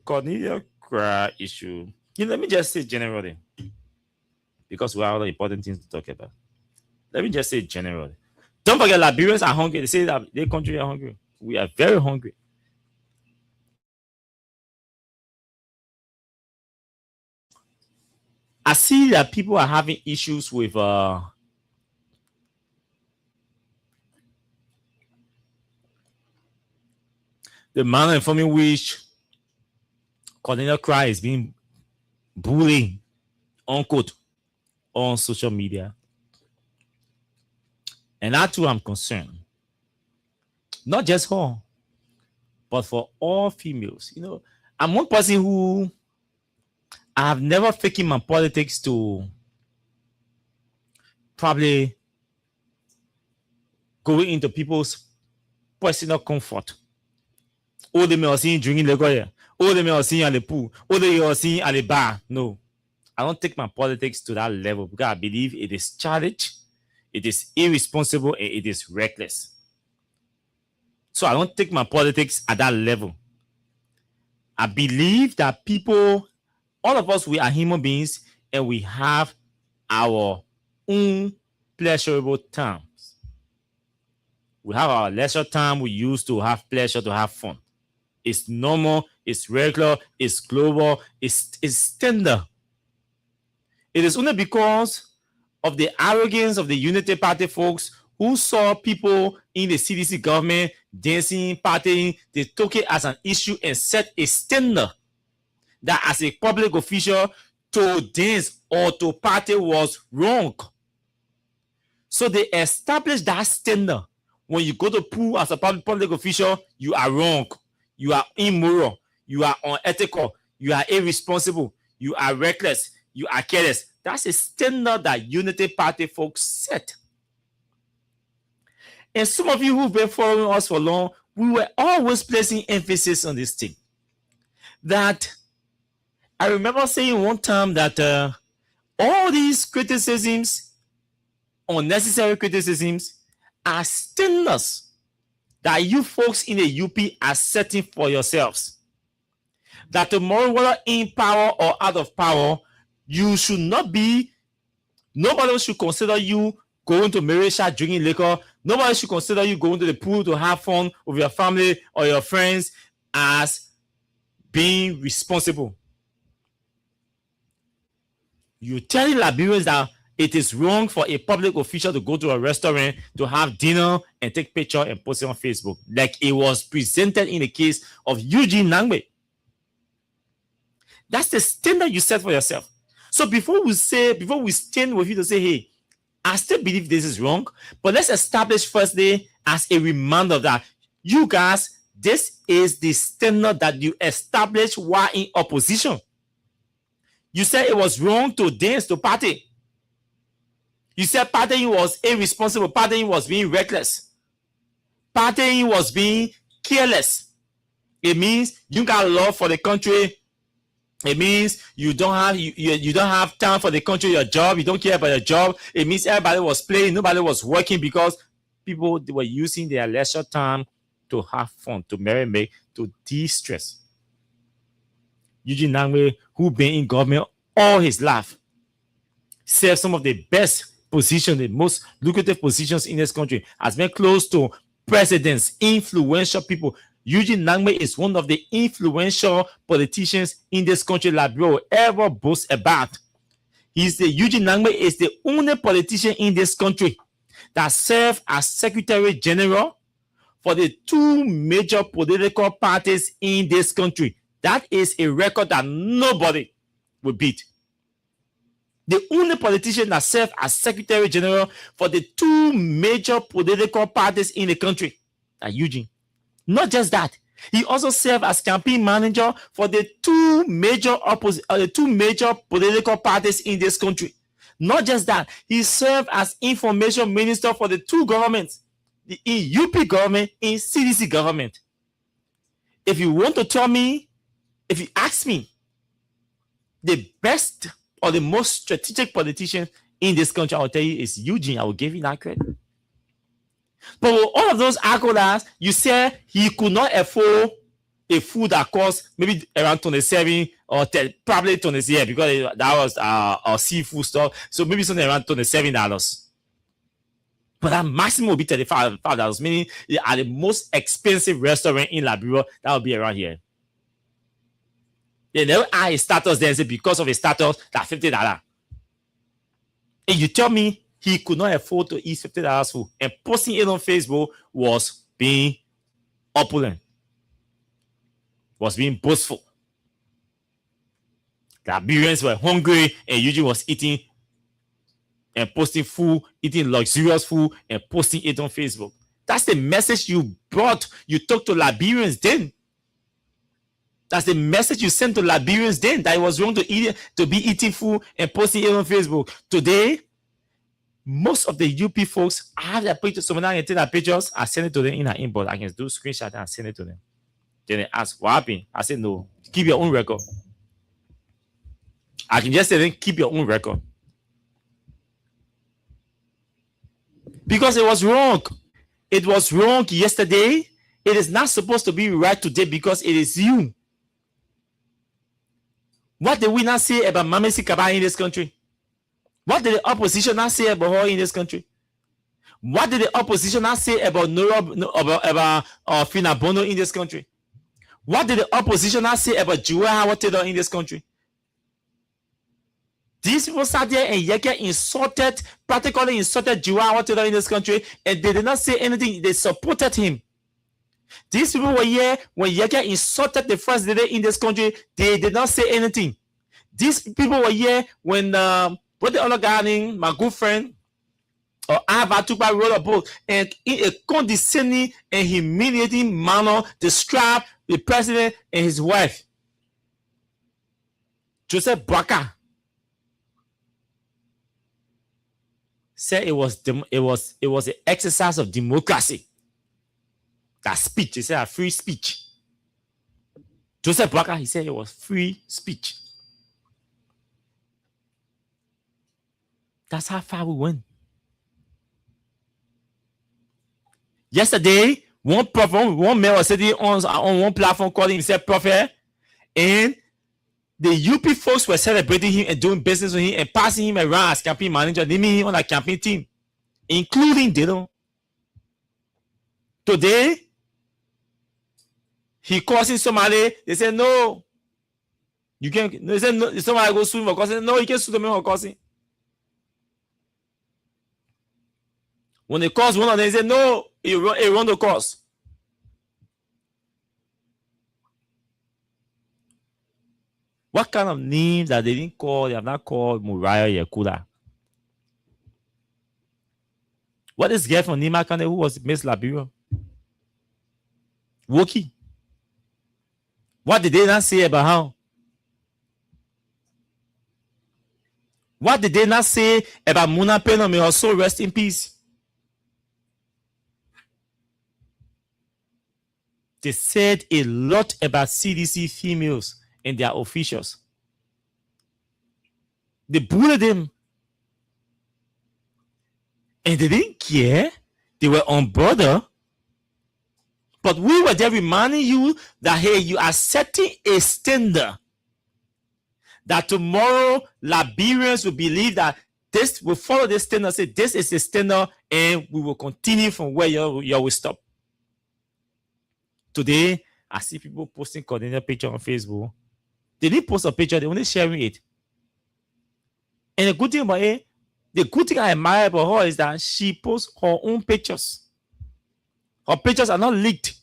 Cornelia Cry issue. Let me just say generally, because we have other important things to talk about. Let me just say generally. Don't forget, Liberians are hungry. They say that their country are hungry. We are very hungry. I see that people are having issues with the manner in which Cornelia Cry is being bullied, unquote, on social media. And that too, I'm concerned. Not just her, but for all females. You know, I'm one person who I have never taken my politics to probably going into people's personal comfort. All the men seeing drinking liquor, all the men seeing at the pool, all the men seeing at the bar. No, I don't take my politics to that level because I believe it is childish, it is irresponsible, and it is reckless. So I don't take my politics at that level. I believe that people, all of us, we are human beings and we have our own pleasurable times. We have our leisure time we use to have pleasure, to have fun. It's normal, it's regular, it's global, it's tender. It is only because of the arrogance of the Unity Party folks who saw people in the CDC government dancing, partying, they took it as an issue and set a standard that as a public official to dance or to party was wrong. So they established that standard. When you go to pool as a public official, you are wrong. You are immoral. You are unethical. You are irresponsible. You are reckless. You are careless. That's a standard that Unity Party folks set. And some of you who've been following us for long, we were always placing emphasis on this thing. That I remember saying one time that all these criticisms, unnecessary criticisms, are standards that you folks in the UP are setting for yourselves. That tomorrow, whether in power or out of power, you should not be, nobody should consider you going to Marisha drinking liquor. Nobody should consider you going to the pool to have fun with your family or your friends as being responsible. You tell Liberians that it is wrong for a public official to go to a restaurant to have dinner and take picture and post it on Facebook, like it was presented in the case of Eugene Nangbe. That's the standard you set for yourself. So before we stand with you to say, hey, I still believe this is wrong, but let's establish firstly as a reminder that you guys, this is the standard that you established while in opposition. You said it was wrong to dance, to party. You said partying was irresponsible, partying was being reckless, partying was being careless. It means you got love for the country. It means you don't have time for the country, your job. You don't care about your job. It means everybody was playing, nobody was working because people were using their leisure time to have fun, to merry-make, to de-stress. Eugene Nangbe, who been in government all his life, served some of the best positions, the most lucrative positions in this country, has been close to presidents, influential people. Eugene Nangbe is one of the influential politicians in this country Liberia will ever boast about. Eugene Nangbe is the only politician in this country that served as Secretary General for the two major political parties in this country. That is a record that nobody will beat. The only politician that served as Secretary General for the two major political parties in the country, Eugene. Not just that, he also served as campaign manager for the two major political parties in this country. Not just that, he served as information minister for the two governments, the UP government and CDC government. If you want to tell me, if you ask me, the best or the most strategic politician in this country, I will tell you is Eugene. I will give you that credit. But with all of those accolades, you say he could not afford a food that cost maybe around 27 or 10, probably 27, because that was our seafood stuff. So maybe something around $27. But that maximum will be $35, meaning at the most expensive restaurant in Liberia, that will be around here. They never add his status there and say because of his status, that's $50. And you tell me he could not afford to eat $50 food, and posting it on Facebook was being opulent, was being boastful. The Liberians were hungry, and Eugene was eating and posting food, eating luxurious food, and posting it on Facebook. That's the message you brought. You talked to Liberians then. That's the message you sent to Liberians then, that it was wrong to be eating food and posting it on Facebook. Today, most of the UP folks, I have their pictures. So when I take their pictures, I send it to them in an inbox. I can do screenshot and send it to them. Then they ask, what happened? I said, no, keep your own record. I can just say, then keep your own record. Because it was wrong. It was wrong yesterday. It is not supposed to be right today because it is you. What did we not say about Mamesi Kaba in this country? What did the opposition not say about her in this country? What did the opposition not say about Fina Bono in this country? What did the opposition not say about Joel Howard Taylor in this country? These people sat there and Yeke practically insulted Joel Howard Taylor in this country, and they did not say anything. They supported him. These people were here when Yeke insulted the first lady in this country. They did not say anything. These people were here when what the other guy named my good friend or Avatuba wrote a book and in a condescending and humiliating manner described the president and his wife. Joseph Baka said it was an exercise of democracy. That speech, he said a free speech. Joseph Baka, he said it was free speech. That's how far we went. Yesterday, one man was sitting on one platform calling himself prophet, and the UP folks were celebrating him and doing business with him and passing him around as campaign manager, naming him on a campaign team, including Dino. Today, he causing somebody. They said, no, you can't. They said, no, somebody go sue him for causing. No, you can't sue them for causing. When they cause one of them, they said, no, he run the cause. What kind of names that they didn't call? They have not called Muriah Yakuda. What is girl from Nima Kane who was Miss Liberia? Woki. What did they not say about her? What did they not say about Muna Peno? May her soul rest in peace. They said a lot about CDC females and their officials. They bullied them. And they didn't care. They were on border. But we were there reminding you that, hey, you are setting a standard. That tomorrow, Liberians will believe that this will follow this standard. Say, this is the standard, and we will continue from where you will stop. Today, I see people posting coordinated picture on Facebook. They didn't post a picture, they're only sharing it. And the good thing about it, the good thing I admire about her is that she posts her own pictures. Her pictures are not leaked.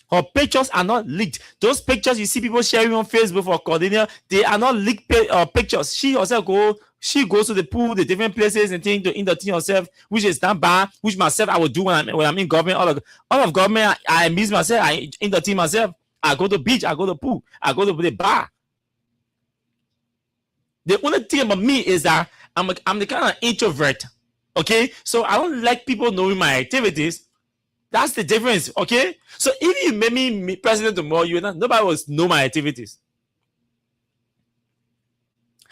Her pictures are not leaked. Those pictures you see people sharing on Facebook for Cordelia, they are not leaked pictures. She herself goes to the pool, the different places and things to entertain herself, which is not bad. Which myself I will do when I'm in government. All of government, I amuse myself. I entertain myself. I go to the beach. I go to the pool. I go to the bar. The only thing about me is that I'm the kind of introvert. Okay, so I don't like people knowing my activities. That's the difference, okay? So if you make me president tomorrow, nobody will know my activities.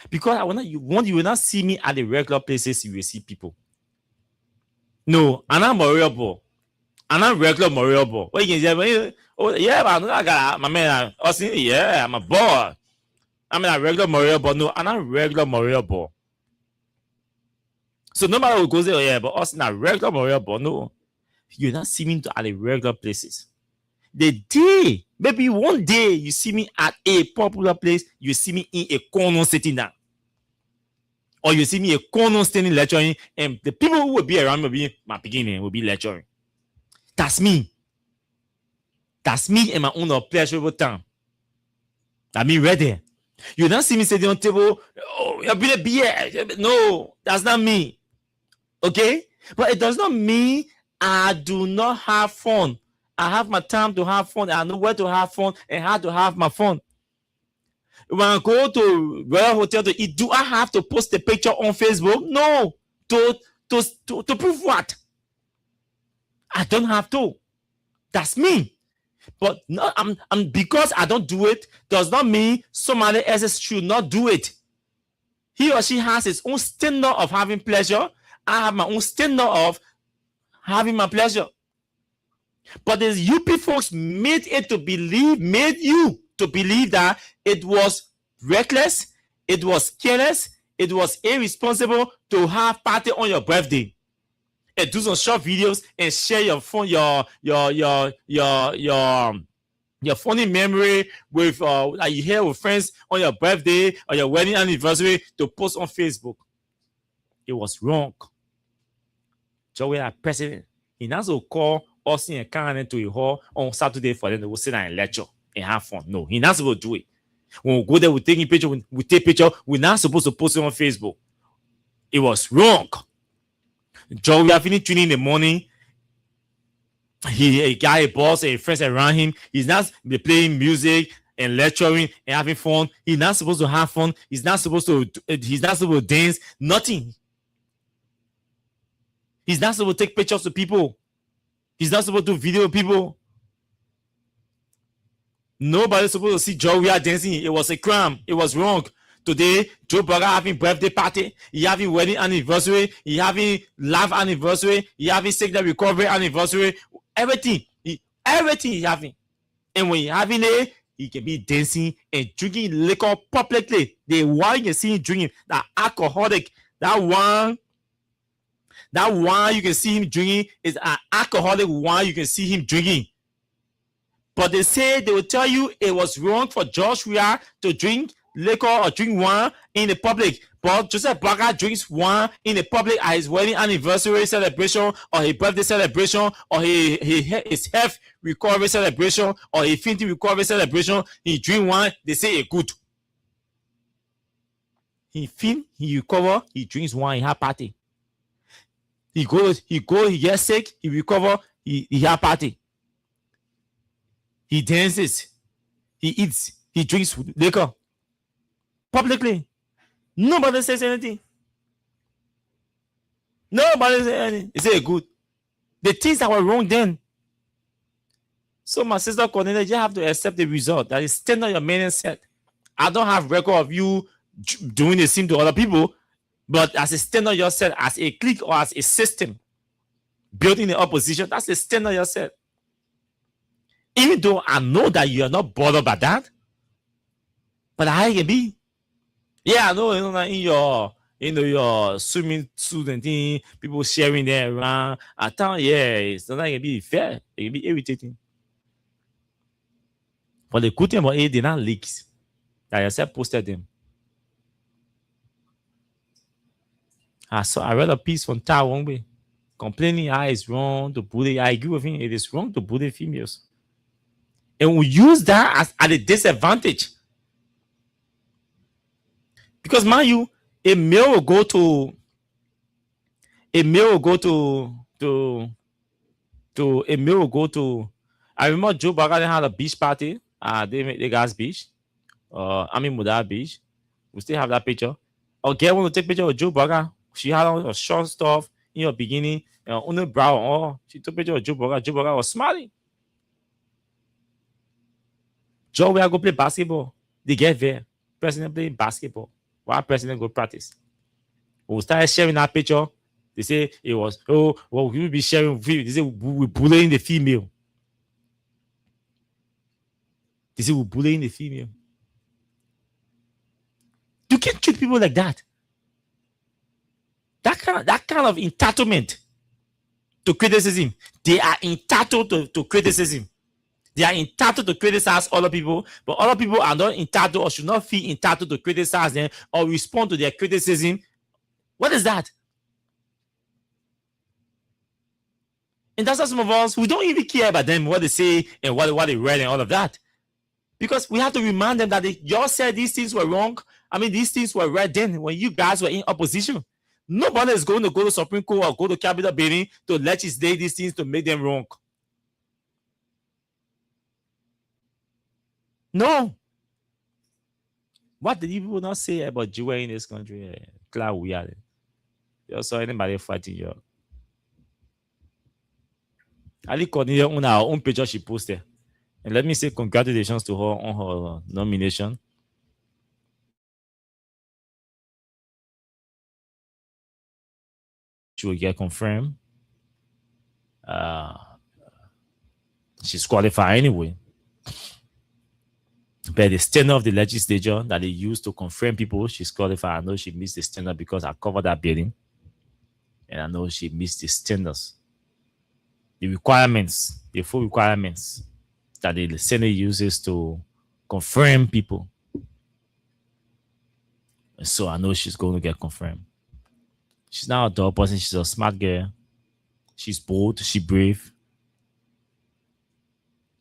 Because you will not see me at the regular places you will see people. No, I'm not Moriabo. I'm not regular Moriabo. What you can say? Oh, yeah, but I got my man. Yeah, I'm a boy. I'm a regular Moriabo. No, I'm not regular Moriabo. So nobody will go there, oh, yeah, but us not regular Moriabo. No. You're not seeing me at the regular places. The day, maybe one day you see me at a popular place, you see me in a corner sitting down. Or you see me a corner standing lecturing, and the people who will be around me will be my beginning, will be lecturing. That's me. That's me in my own pleasurable time. That me right there. You don't see me sitting on the table, oh, you'll be a beer. No, that's not me. Okay? But it does not mean I do not have fun. I have my time to have fun. I know where to have fun and how to have my fun. When I go to Royal Hotel to eat, do I have to post a picture on Facebook? No. To prove what? I don't have to. That's me. But no, I'm because I don't do it does not mean somebody else should not do it. He or she has his own standard of having pleasure. I have my own standard of having my pleasure. But the UP folks made you to believe that it was reckless, it was careless, it was irresponsible to have party on your birthday and do some short videos and share your phone, your funny memory with that you hear with friends on your birthday or your wedding anniversary to post on Facebook. It was wrong. Joey, our president, he now to call Austin and Karen to a hall on Saturday for them to sit down and lecture and have fun. No, he's not supposed to do it. When we go there, we take a picture, we take picture, we're not supposed to post it on Facebook. It was wrong. Joey, I finished training in the morning. He got a boss and friends around him. He's not playing music and lecturing and having fun. He's not supposed to have fun. He's not supposed to dance. Nothing. He's not supposed to take pictures of people. He's not supposed to video people. Nobody's supposed to see Joe dancing. It was a crime. It was wrong. Today, Joe Burger having birthday party. He having wedding anniversary. He having life anniversary. He having sickness recovery anniversary. Everything he's having. And when he's having it, he can be dancing and drinking liquor publicly. The wine you see him drinking, that alcoholic, that wine you can see him drinking is an alcoholic wine you can see him drinking. But they will tell you it was wrong for George Weah to drink liquor or drink wine in the public. But Joseph Burger drinks wine in the public at his wedding anniversary celebration or his birthday celebration or his health recovery celebration or his infinity recovery celebration. He drink wine, they say it good. He recover, he drinks wine, he have party. He gets sick, he recover, he have party. He dances, he eats, he drinks liquor publicly. Nobody says anything. Nobody says anything. They say good. The things that were wrong then. So my sister Cornelia, you have to accept the result. That is standard your man said. I don't have record of you doing the same to other people, but as a standard yourself, as a clique or as a system building the opposition, that's the standard yourself. Even though I know that you are not bothered by that, but I can be. Yeah, I know, in your swimming suit and thing, people sharing there around. I thought, yeah, sometimes it can be fair, it can be irritating. But the good thing about it, they're not leaks. That yourself posted them. I read a piece from Tai Wongbe complaining how it's wrong to bully. I agree with him. It is wrong to bully females. And we use that as at a disadvantage. Because mind you, a male will go to a male will go to a male will go to. I remember Joe Biden had a beach party at the gas beach. Mudar Beach. We still have that picture. Or get one to take picture of Joe Burger. She had on a short stuff in the beginning, on the brow. Oh, she took picture of Joe Burger. Joe Burger was smiling. Joe, we are go play basketball. They get there. President play basketball. While president go practice. When we started sharing that picture, they say it was, oh, well, we will be sharing. They say we're bullying the female. They say we're bullying the female. You can't treat people like that. That kind of entitlement to criticism. They are entitled to criticism. They are entitled to criticize other people, but other people are not entitled or should not feel entitled to criticize them or respond to their criticism. What is that? And that's why some of us, we don't even care about them, what they say and what they read and all of that. Because we have to remind them that y'all said these things were wrong. I mean, these things were right then when you guys were in opposition. Nobody is going to go to Supreme Court or go to Capitol building to legislate these things to make them wrong. No. What did people not say about Jew in this country? Glad we are. You saw anybody fighting you. Ali Cornelia on our own picture she posted. And let me say congratulations to her on her nomination. She will get confirmed. She's qualified anyway. But the standard of the legislature that they use to confirm people, she's qualified. I know she missed the standard because I covered that building. And I know she missed the standards. The requirements, the full requirements that the Senate uses to confirm people. And so I know she's going to get confirmed. She's not a dull person. She's a smart girl. She's bold. She's brave.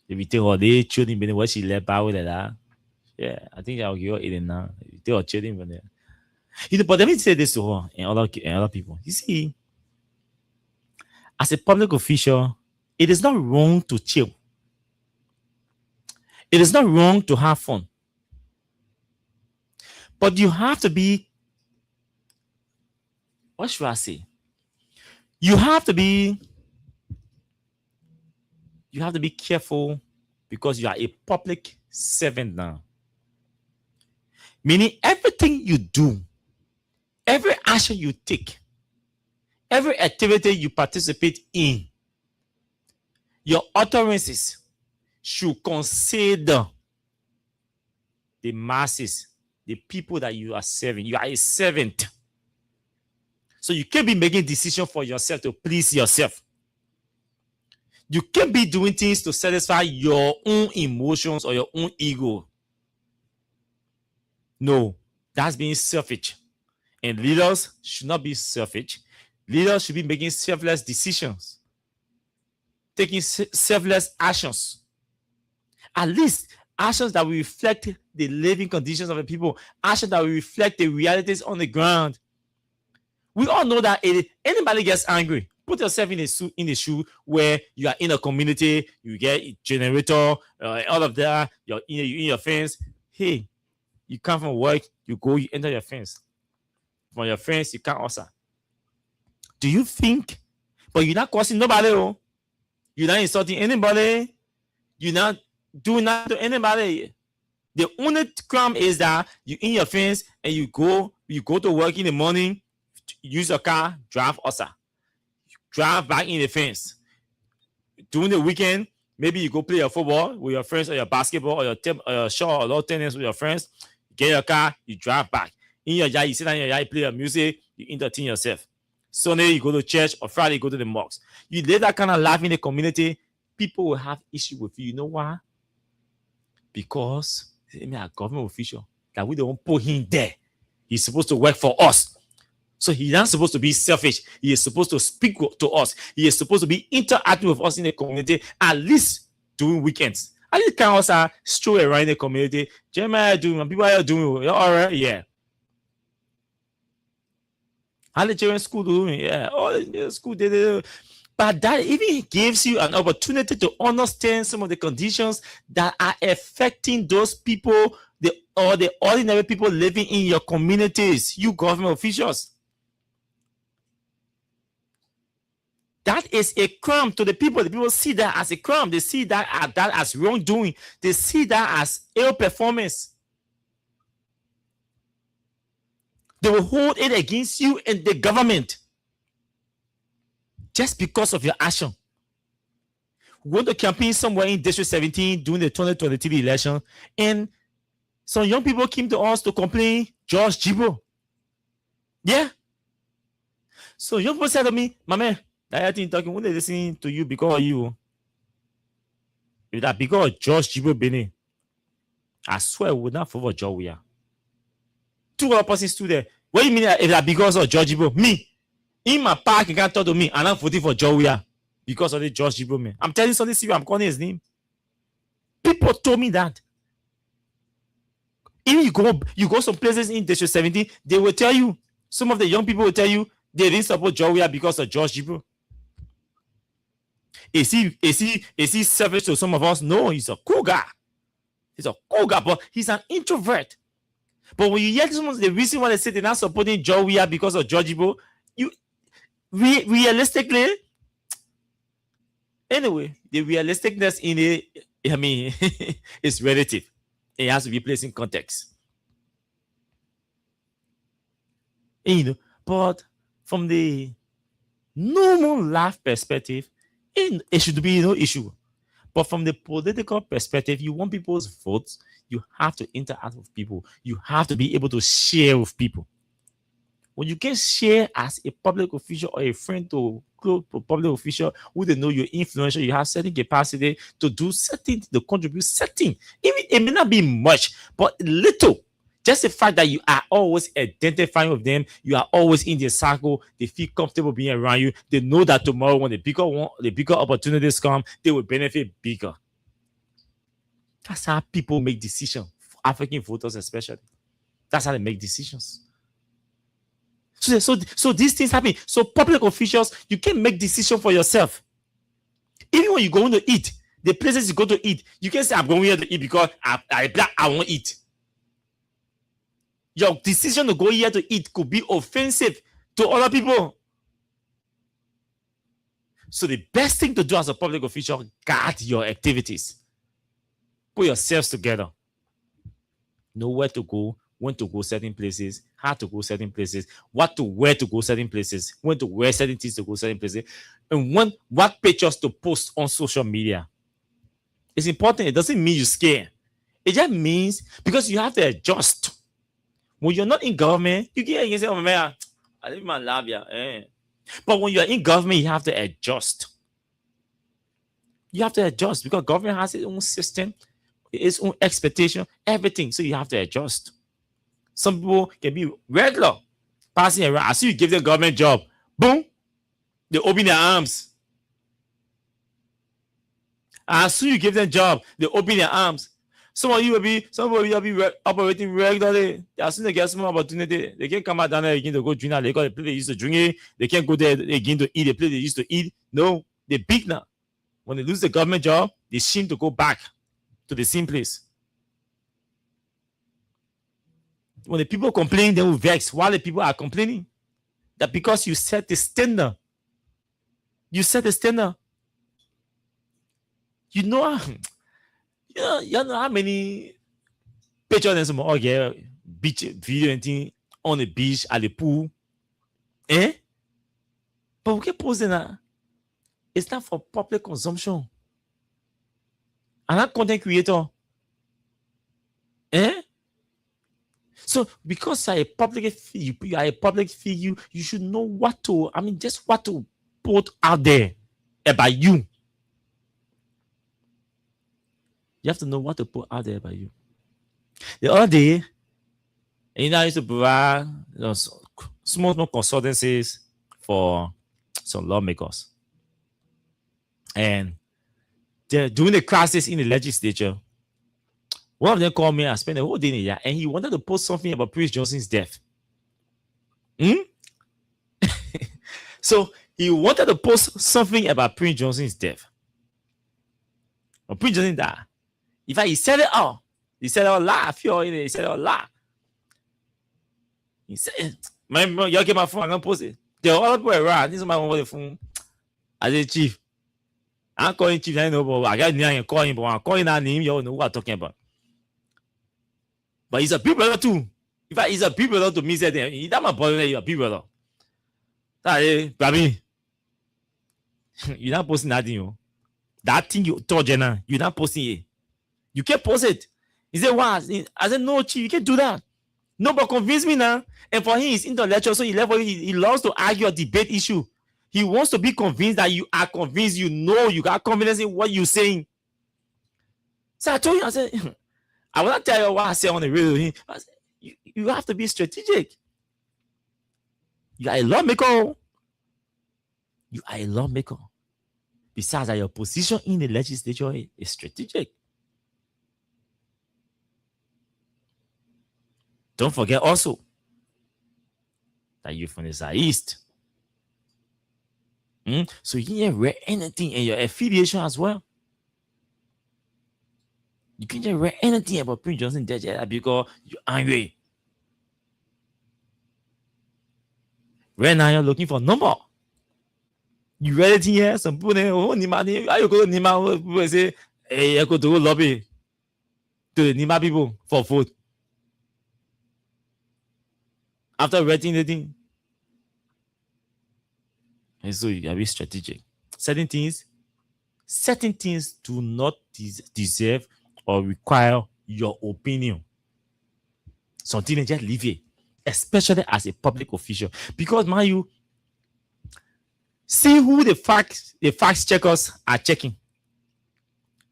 If you take her day, children, what she left out with that, yeah, I think I'll give her 8 now. If you take her children from there. You know, but let me say this to her and other people. You see, as a public official, it is not wrong to chill. It is not wrong to have fun. But you have to be, what should I say? You have to be careful because you are a public servant now. Meaning everything you do, every action you take, every activity you participate in, your utterances should consider the masses, the people that you are serving. You are a servant. So you can't be making decisions for yourself to please yourself. You can't be doing things to satisfy your own emotions or your own ego. No, that's being selfish. And leaders should not be selfish. Leaders should be making selfless decisions, taking selfless actions. At least actions that will reflect the living conditions of the people, actions that will reflect the realities on the ground. We all know that if anybody gets angry, put yourself in the shoe where you are in a community, you get a generator, all of that, you're in your fence. Hey, you come from work, you go, you enter your fence. From your fence, you can't answer. Do you think? But you're not causing nobody. Oh. You're not insulting anybody. You're not doing that to anybody. The only crime is that you in your fence and you go to work in the morning, use your car, drive outside. Drive back in the fence. During the weekend, maybe you go play your football with your friends or your basketball or your short or low tennis with your friends. Get your car, you drive back. In your yard, you sit down in your yard, you play your music, you entertain yourself. Sunday, you go to church, or Friday, you go to the mosque. You live that kind of life in the community, people will have issue with you. You know why? Because I'm a government official that we don't put him there. He's supposed to work for us. So he's not supposed to be selfish. He is supposed to speak to us. He is supposed to be interacting with us in the community, at least during weekends. I just can't also stroll around the community. Jeremiah doing, people are doing, you all right? Yeah. How the children school doing? Yeah. All the school did. But that even gives you an opportunity to understand some of the conditions that are affecting those people, the ordinary people living in your communities, you government officials. That is a crime to the people. The people see that as a crime. They see that as wrongdoing. They see that as ill performance. They will hold it against you and the government just because of your action. We went to campaign somewhere in District 17 during the 2023 election, and some young people came to us to complain, George Jibo. Yeah. So young people said to me, my man, that thing talking, when they listen to you because of you, if that because of George Jibo Benin, I swear we would not favor George we are. Two other persons stood there. What do you mean if that because of George Jibo? Me. In my park, you can't talk to me, and I'm voting for George Weah because of the George Jibo man. I'm telling something serious, I'm calling his name. People told me that. Even you go some places in District 17, they will tell you, some of the young people will tell you they didn't support George Weah because of George Jibo. Is he selfish to some of us? No, he's a cool guy. He's a cool guy, but he's an introvert. But when you hear someone, the reason why they say they're not supporting George Weah because of George Jibo, realistically, anyway, the realisticness in it, I mean, it's relative. It has to be placed in context. And, but from the normal life perspective, it should be no issue. But from the political perspective, you want people's votes, you have to interact with people. You have to be able to share with people. When you can share as a public official or a friend to public official who they know you're influential, you have certain capacity to do certain, to contribute certain. Even it may not be much, but little. Just the fact that you are always identifying with them, you are always in their circle, they feel comfortable being around you. They know that tomorrow when the bigger opportunities come, they will benefit bigger. That's how people make decisions. African voters especially. That's how they make decisions. So these things happen. So public officials, you can't make decisions for yourself. Even when you go to eat, the places you go to eat, you can't say, I'm going here to eat because I won't eat. Your decision to go here to eat could be offensive to other people. So the best thing to do as a public official, guard your activities. Put yourselves together. Know where to go, when to go certain places, how to go certain places, what to wear to go certain places, when to wear certain things to go certain places, and what pictures to post on social media. It's important. It doesn't mean you're scared. It just means because you have to adjust. When you're not in government, you can say, oh man, I live my life, yeah. But when you're in government, you have to adjust. You have to adjust because government has its own system, its own expectation, everything. So you have to adjust. Some people can be regular, passing around. As soon as you give them a government job, boom, they open their arms. As soon as you give them a job, they open their arms. Some of you will be operating regularly. As soon as they get some opportunity, they can't come out down there again to go drink. They got the place they used to drink it. They can't go there again to eat the place they used to eat. No, they're big now. When they lose the government job, they seem to go back to the same place. When the people complain, they will vex. While the people are complaining, that because you set the standard. You set the standard. You know how many pictures and beach video and thing on the beach at the pool. But we can post that. It's not for public consumption. I'm not content creator. So because you are a public figure, you should know what to put out there about you. You have to know what to put out there about you. The other day, I used to provide small consultancies for some lawmakers. And during the crisis in the legislature, one of them called me. I spent a whole day in there, and he wanted to post something about Prince Johnson's death. So he wanted to post something about Prince Johnson's death. But Prince Johnson died. In fact, he said it all. He said it all live. He said it all live. He said, man, y'all get my phone, I'm gonna post it. There are other people around. This is my one the phone. I said, Chief. I'm calling Chief. I know, but I got to call him, but I'm calling that name. You know what I'm talking about. But he's a big brother too. In fact, he's a big brother to me. Said he's not my brother. He's a big brother. Baby, you're not posting that thing. You. That thing you told Jenna, you're not posting it. You can't post it. He said, what? I said, no, Chief, you can't do that. No, but convince me now. And for him, he's intellectual, so he loves to argue a debate issue. He wants to be convinced that you are convinced, you know, you got confidence in what you're saying. So I told him, I said, I will not tell you what I say on the radio. I said, you have to be strategic. You are a lawmaker. You are a lawmaker. Besides that, your position in the legislature is strategic. Don't forget also that you're from the Southeast. So you can't read anything in your affiliation as well. You can't just read anything about Prince Johnson death because you're angry. Right now, you're looking for a number. You read it here, some people say, oh, Nima, are you going to Nima? People say, hey, I go to lobby to the Nima people for vote. After reading the thing. And so you gotta be strategic. Certain things do not deserve or require your opinion. Something just leave it, especially as a public official. Because man, you see who the fact checkers are checking.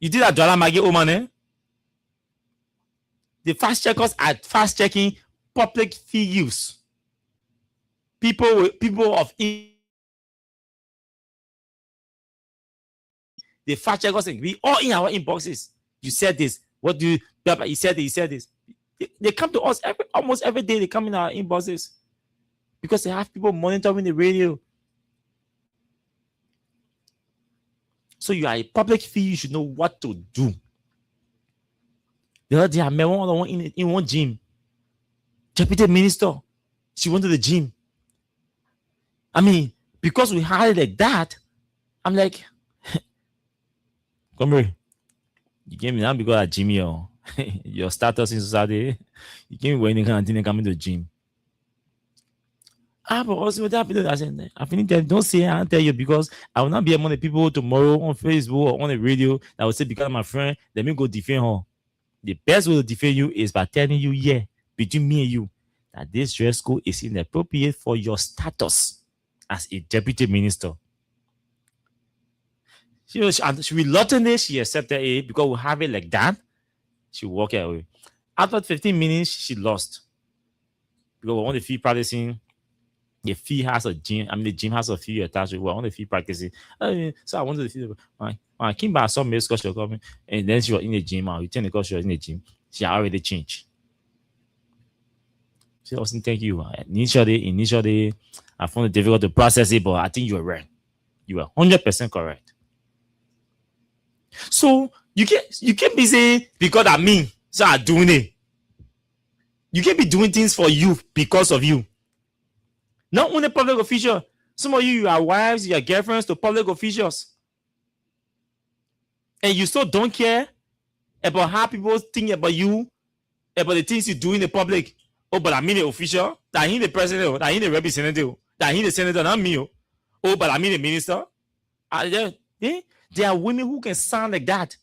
You did that Dwala Magi Oman, eh? The fact checkers are fast checking public figures. People of the fact checkers be all in our inboxes. You said this. What do you? He said this. They come to us almost every day. They come in our inboxes because they have people monitoring the radio. So you are a public figure. You should know what to do. The other day, I met one in one gym. Deputy minister. She went to the gym. I mean, because we had it like that, I'm like, come here. You came in now because of Jimmy or your status in society. You came when you can't come to the gym. But also what happened? I said, I think don't say I'll tell you because I will not be among the people tomorrow on Facebook or on the radio that will say because my friend, let me go defend her. The best way to defend you is by telling you, yeah, between me and you, that this dress code is inappropriate for your status as a deputy minister. She reluctantly she accepted it because we have it like that. She walked away. After 15 minutes, she lost. Because we want the fee practicing. The fee has a gym. I mean, the gym has a fee attached. We want the fee practicing. So I wanted the fee. When I came back, I saw Miss Scott coming, and then she was in the gym. I returned the call. She was in the gym. She had already changed. She also thank you. Initially, I found it difficult to process it, but I think you were right. You were 100% correct. So you can't be saying because I mean, so I'm doing it. You can't be doing things for you because of you. Not only public official. Some of you are wives, your girlfriends to public officials. And you still don't care about how people think about you, about the things you do in the public. Oh, but I mean the official, that he the president, that he the representative, that he the senator, not me. Oh, but I mean the minister. There are women who can sound like that.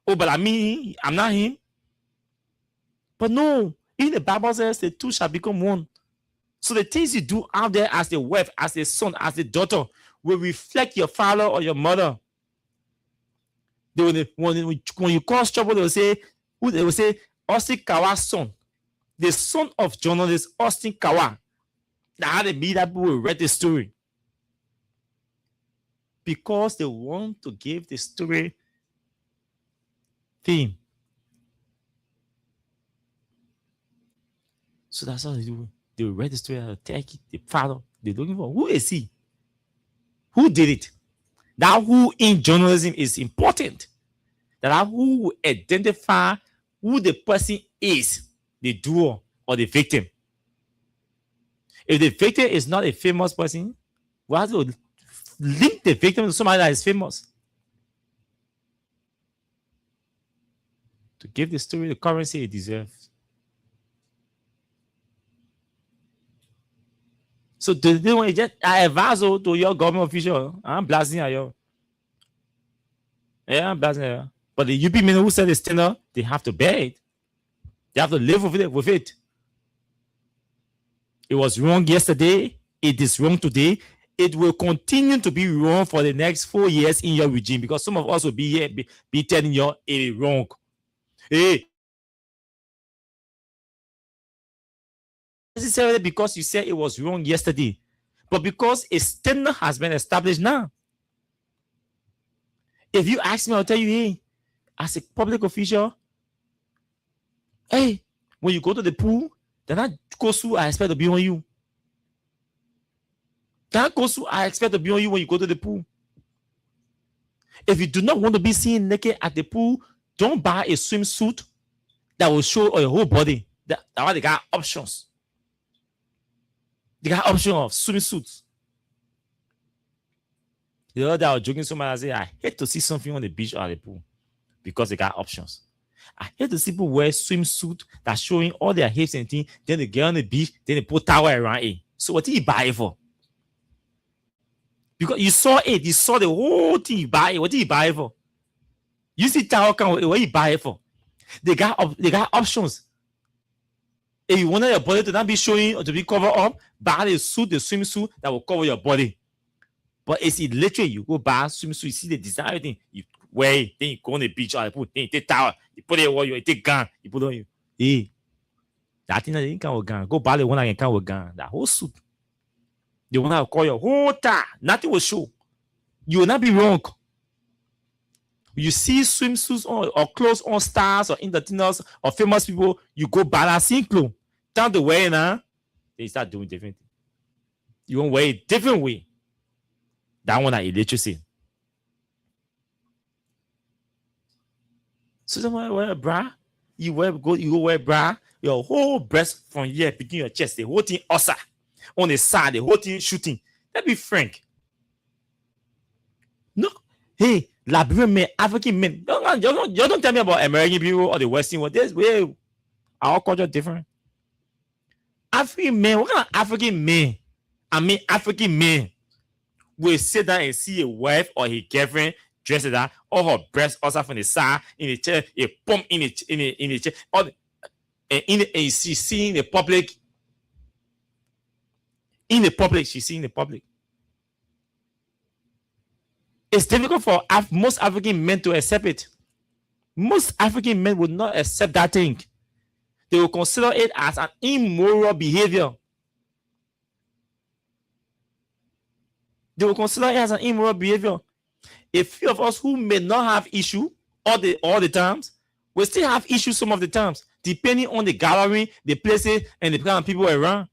Oh, but I mean, I'm not him. But no, in the Bible says the two shall become one. So the things you do out there as the wife, as the son, as the daughter will reflect your father or your mother. When you cause trouble, they will say, Austin Kawa's son. The son of journalist Austin Kawa. That had to be that people will read the story. because they want to give the story theme. So that's how they do. They read the story, take it, they follow. They're looking for who is he? Who did it? That who in journalism is important. That who will identify who the person is, the doer or the victim. If the victim is not a famous person, we have to link the victim to somebody that is famous. To give the story the currency it deserves. So today when you just I advise to your government official, I'm blasting at you. Yeah, I'm blasting at you. But the UP men who said it's tender, they have to bear it. They have to live with it. It was wrong yesterday. It is wrong today. It will continue to be wrong for the next 4 years in your regime because some of us will be here be telling you it is wrong. Hey, necessarily because you said it was wrong yesterday, but because a standard has been established now. If you ask me, I'll tell you, hey, as a public official, hey, when you go to the pool, then that kosu I expect to be on you. That kosu I expect to be on you when you go to the pool. If you do not want to be seen naked at the pool, don't buy a swimsuit that will show your whole body. That's why they got options. They got option of swimsuits. The other day I was joking so much, I say I hate to see something on the beach or at the pool because they got options. I hate to see people wear swimsuit that's showing all their hips and things, then they get on the beach, then they put towel around it. So what did you buy it for? Because you saw it, you saw the whole thing, you buy it. What did you buy it for? You see towel count, what you buy it for? They got options. If you wanted your body to not be showing or to be covered up, buy the suit, the swimsuit that will cover your body. But it's literally you go buy a swimsuit, you see the design thing, you wear it, then you go on the beach or you put, then you take towel, you put it on you, you take gun, you put it on you. Hey, that thing that you can with gun. Go buy the one that can come with gun. That whole suit. The one that will call your whole tie. Nothing will show. You will not be wrong. You see swimsuits on or clothes on stars or entertainers or famous people, you go buy that same clothes. Down the way now, they start doing different things. You want to wear a different way. That one that illiteracy. So someone wear a bra, you go wear bra, your whole breast from here, between your chest, the whole thing ossa. On the side, the whole thing shooting. Let's be frank. No, hey, Liberian men, African men, you don't tell me about American people or the Western world. There's way our culture different. African men, what kind of African men? I mean, African men will sit down and see a wife or his girlfriend dressed like that, or her breast also from the side in the chair, a pump in the chair, or and she's seeing the public. In the public, she's seeing the public. It's difficult for most African men to accept it. Most African men would not accept that thing. They will consider it as an immoral behavior. They will consider it as an immoral behavior. A few of us who may not have issue all the times, will still have issues some of the times, depending on the gallery, the places, and the kind of people around.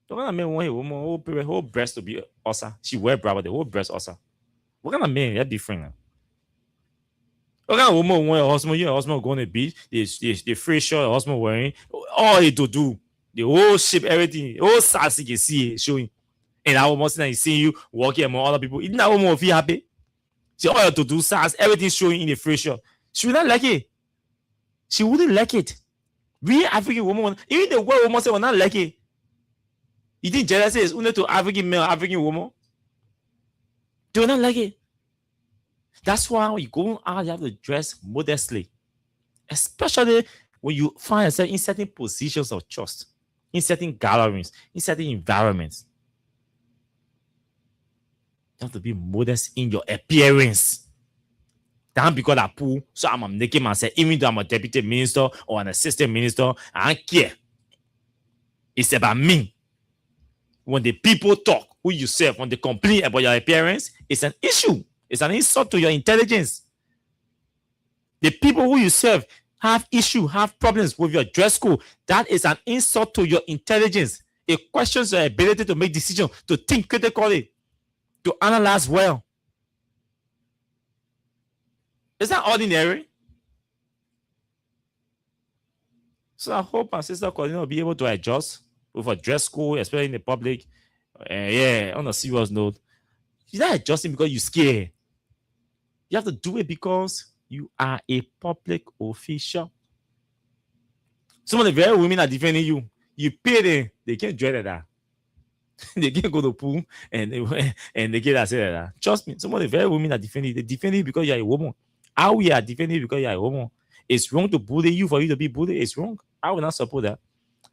What kind of man want a woman whole breast to be ossa? She wear bra, but the whole breast ossa. What kind of man? That's different. What kind of woman want a husband? Your husband go on the beach, the free shirt, the husband wearing all he to do, the whole shape, everything, all size you can see it showing. And that woman saying seeing you walking among other people, isn't that woman will feel happy? She all to do size, everything showing in the free shirt. She would not like it. She wouldn't like it. We African woman, even the white woman say will not like it. You think jealousy is only to African male, African woman? Do not like it. That's why when you go out, you have to dress modestly. Especially when you find yourself in certain positions of trust, in certain gatherings, in certain environments. You have to be modest in your appearance. Don't because I pull, so I'm making myself, even though I'm a deputy minister or an assistant minister, I don't care. It's about me. When the people talk, who you serve, when they complain about your appearance, it's an issue. It's an insult to your intelligence. The people who you serve have problems with your dress code. That is an insult to your intelligence. It questions your ability to make decisions, to think critically, to analyze well. Is that ordinary? So I hope my sister Corina will be able to adjust with a dress code, especially in the public. On a serious note, you're not adjusting because you're scared. You have to do it because you are a public official. Some of the very women are defending you. You pay them, they can't dread that. They can't go to the pool and they get that. Trust me, some of the very women are defending you. They defend you because you're a woman. How we are defending you because you're a woman. It's wrong to bully you for you to be bullied. It's wrong. I will not support that.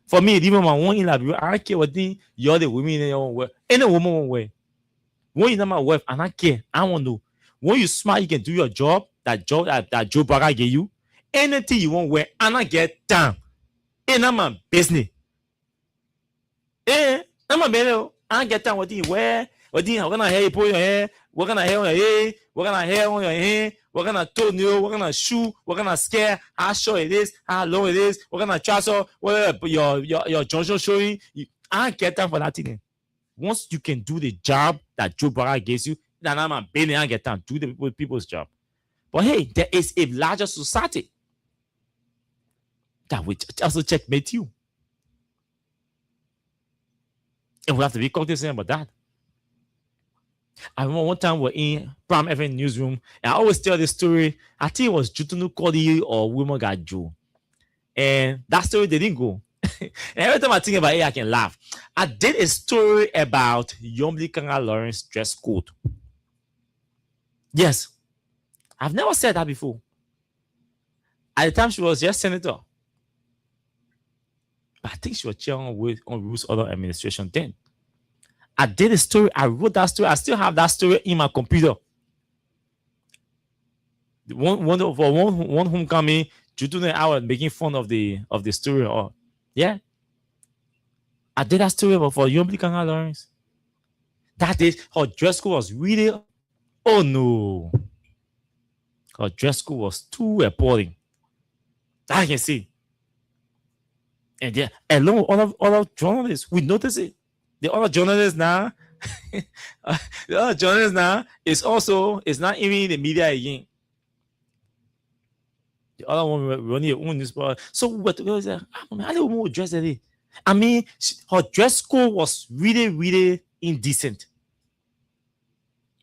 For me, even my one in I don't care what thing you're the women in your own way. Any woman won't wear. When you're not my wife, I don't care. I want to know. When you're smart, you can do your job. That job that Joe Barra gave you. Anything you want wear, I not get down. Ain't not my business. I'm a better. I don't get down what you wear. What kind of hair you put in your hair? What kind of hair on your hair? What kind of hair on your hair? What kind of toenail? What kind of shoe? What kind of scare? How short it is? How long it is? What kind of trouser? What your junction showing? I don't get down for that thing. Once you can do the job that Joe Barra gives you, then I'm a baby. I get down. Do the people's job. But hey, there is a larger society that will also checkmate you. And we have to be cognizant about that. I remember one time we're in Prime FM newsroom, and I always tell this story. I think it was Jutunu Kodi or Women Got Joe. And that story didn't go. And every time I think about it, I can laugh. I did a story about Yomli Kanga Lawrence dress code. Yes. I've never said that before. At the time, she was just senator. But I think she was chairing on Ruth's other administration then. I did a story. I wrote that story. I still have that story in my computer. One homecoming, Judu and I were making fun of the story. Yeah. I did that story for Yomli Kanga Lawrence. That day, her dress code was really, oh no. Her dress code was too appalling. I can see. And yeah, along with other journalists, we notice it. The other journalists now, is not even in the media again. The other one running your own newspaper. So what was that? I don't know what dress that is. I mean, her dress code was really, really indecent.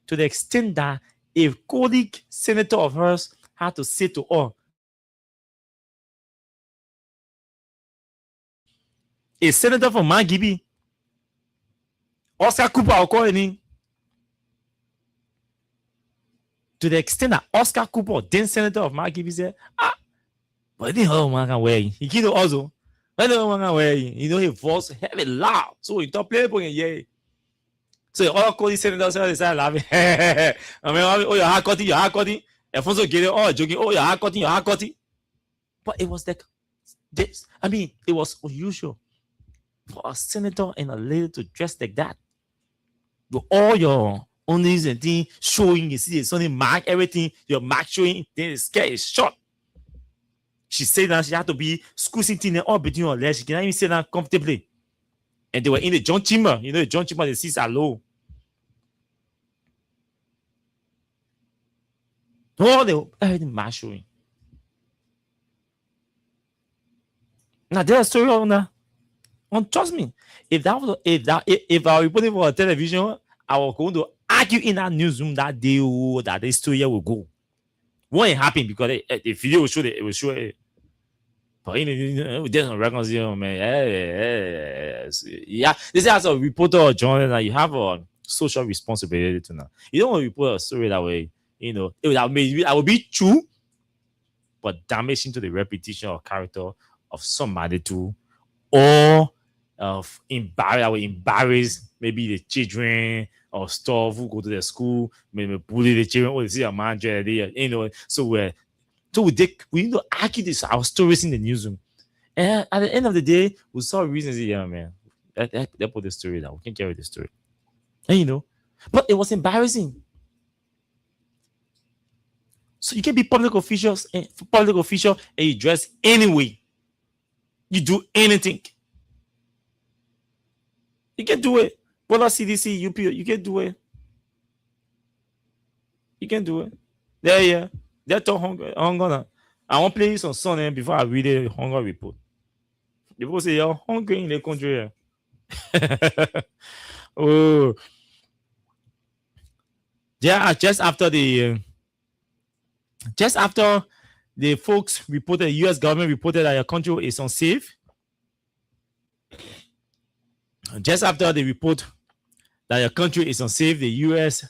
To the extent that a colleague senator of hers had to say to her, a senator from Magibi, Oscar Cooper, I'll call him. To the extent that Oscar Cooper, then senator of Magibi, said, but I didn't know what I'm wearing. He killed also. I don't know what I'm wearing. You know, his voice heavy loud. So he don't play for yeah. So all colleague senators started laughing. I mean, oh, your hard cutting. Alfonso Gede, oh, joking, oh, your hard cutting. But it was like this. I mean, it was unusual for a senator and a lady to dress like that. With all your onlys and things showing, you see, it's only mark, everything, your mark showing, then the skirt is short. She said that she had to be squeezing things all between her legs. She cannot even sit down comfortably. And they were in the John chamber. You know, the John chamber, the seats are low. Oh, everything mark showing. Now, there's a story on that. Trust me, if I were reporting for a television, I was going to argue in that newsroom that day that this story will go. Won't happen because the video will show it. It will show it. But there's no reconciliation, man. Yeah, this is as a reporter or journalist, you have a social responsibility to know. You don't want to report a story that way. You know, I will be true, but damaging to the reputation or character of somebody too, or of embarrass maybe the children or stuff who go to the school, maybe bully the children, or they see a man, you know. So we need to argue our stories in the newsroom. And at the end of the day, we saw reasons. Yeah, man, they put the story down. We can't carry the story. And but it was embarrassing. So you can be public official and you dress anyway. You do anything. You can do it. Bola CDC, UP, you can do it. You can do it. Yeah. That's all hunger. I want to play you some song before I read the hunger report. People say you're hungry in the country. Oh, yeah. Just after the folks reported, the U.S. government reported that your country is unsafe. Just after the report that your country is unsafe, the U.S.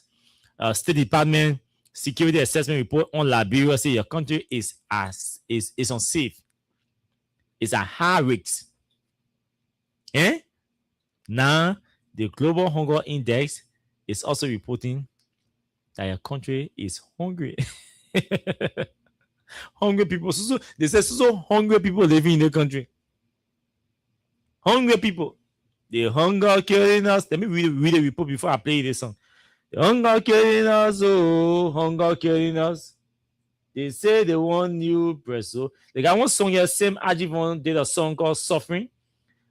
State Department Security Assessment Report on Liberia say your country is unsafe. It's a high risk. Now the Global Hunger Index is also reporting that your country is hungry. Hungry people. So they say so hungry people living in the country. Hungry people. The hunger killing us. Let me read the report before I play this song. The hunger killing us, oh, hunger killing us. They say they want new press. So they got one song here. Same Ajivon did a song called Suffering.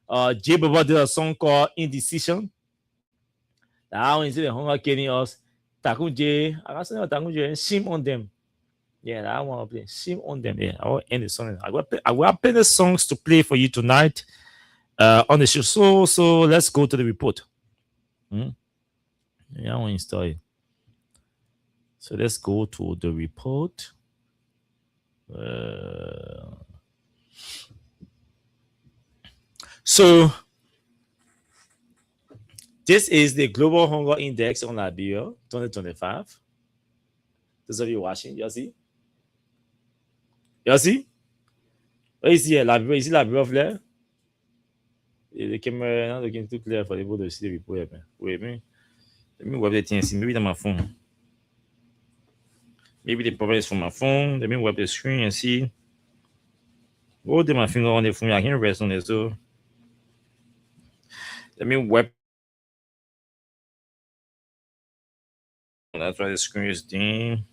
J Baba did a song called Indecision. That one is the hunger killing us. Takunje, I got something Takunje, shame on them. Yeah, that one I'll play. Shame on them. Yeah, I will end the song. I will play the songs to play for you tonight on the show. So let's go to the report. Yeah, I want to install it. So let's go to the report. So this is the Global Hunger Index on Liberia 2025. Those of you watching, you see? You see? What is here? Liberia, is it Liberia of there? The camera not looking too clear for people to see the report. Wait, let me wipe the thing. Maybe on my phone. Maybe the problem is from my phone. Let me wipe the screen and see. Hold my finger on the phone. I can't rest on it. So let me wipe. That's why the screen is dim.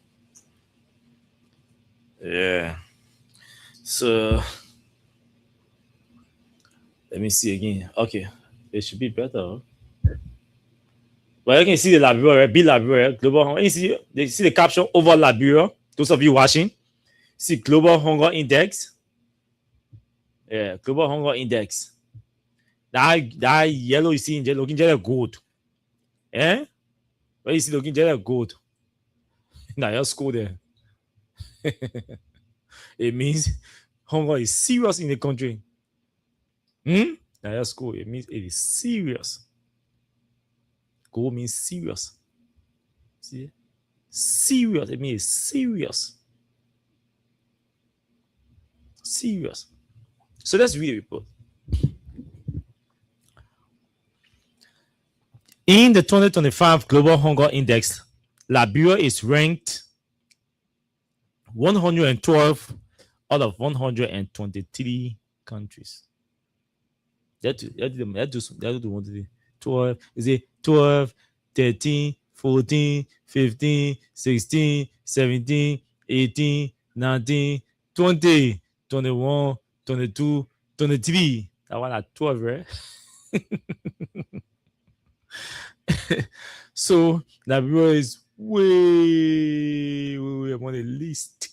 Yeah. So let me see again. Okay. It should be better. But you can see the Liberia, right? Be Liberia, Global Hunger. You see the caption over Liberia. Those of you watching, see Global Hunger Index. Yeah, Global Hunger Index. That yellow you see in looking just gold. Eh? But you see looking just gold. Now you're school there. It means hunger is serious in the country. Now you're school. It means it is serious. Go means serious. See? Serious. It means serious. Serious. So let's read the report. In the 2025 Global Hunger Index, Liberia is ranked 112 out of 123 countries. That 12 is it 12, 13, 14, 15, 16, 17, 18, 19, 20, 21, 22, 23. That one at 12, right? So Liberia is way on the list.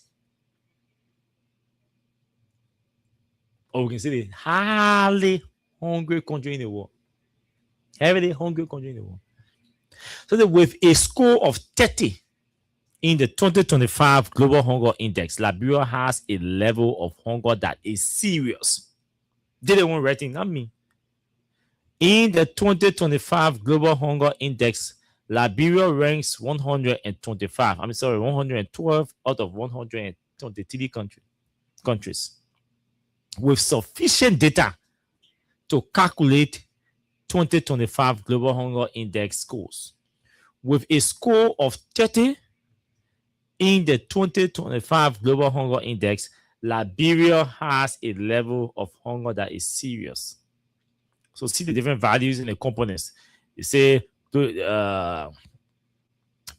Or we can say the highly hungry country in the world. Heavily hungry country in the world. So that with a score of 30 in the 2025 Global Hunger Index, Liberia has a level of hunger that is serious. They don't want rating, not me. In the 2025 Global Hunger Index, Liberia ranks 125. 112 out of 123 countries. With sufficient data to calculate 2025 Global Hunger Index scores. With a score of 30 in the 2025 Global Hunger Index, Liberia has a level of hunger that is serious. So see the different values in the components. They say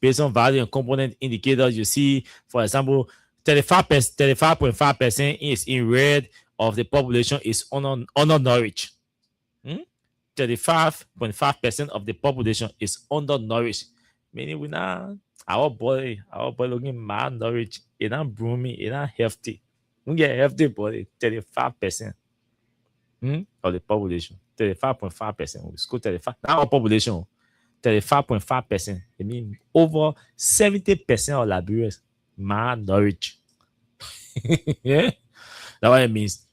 based on value and component indicators, you see, for example, 35.5% is in red of the population is undernourished. 35.5% of the population is undernourished. Meaning we not our body looking malnourished, it's not broomy, it's not healthy. We get healthy body, 35% of the population. 35.5%. We school 35. Now our population, 35.5%. It means over 70% of Liberians malnourished. Yeah, that's what it means.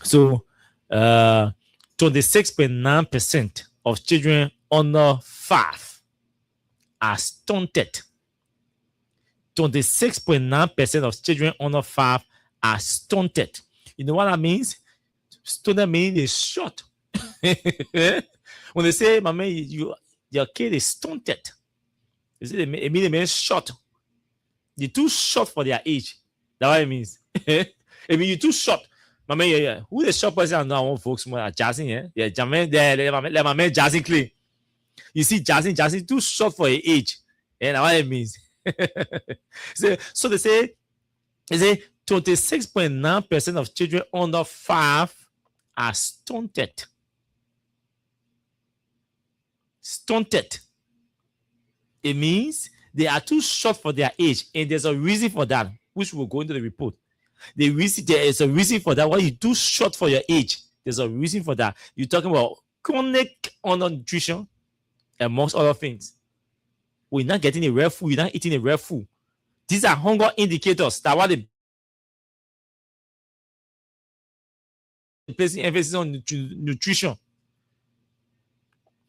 So 26.9% of children under 5 are stunted. 26.9% of children under 5 are stunted. You know what that means? Stunted means they're short. When they say, "My man, your kid is stunted," it means they mean short. You're too short for their age. That's what it means. It means you're too short. My man, yeah. Who the short person I know? I want folks more Jazzing, yeah. Yeah, Jamin, let my man Jazzing clean. You see, Jazzing too short for your age. Yeah, that's what it means. So they say 26.9% of children under 5 are stunted. Stunted. It means they are too short for their age, and there's a reason for that, which will go into the report. There is a reason for that. Why you too short for your age? There's a reason for that. You're talking about chronic undernutrition, amongst other things. We're not getting the real food. You're not eating the real food. These are hunger indicators. That's why they placing emphasis on nutrition.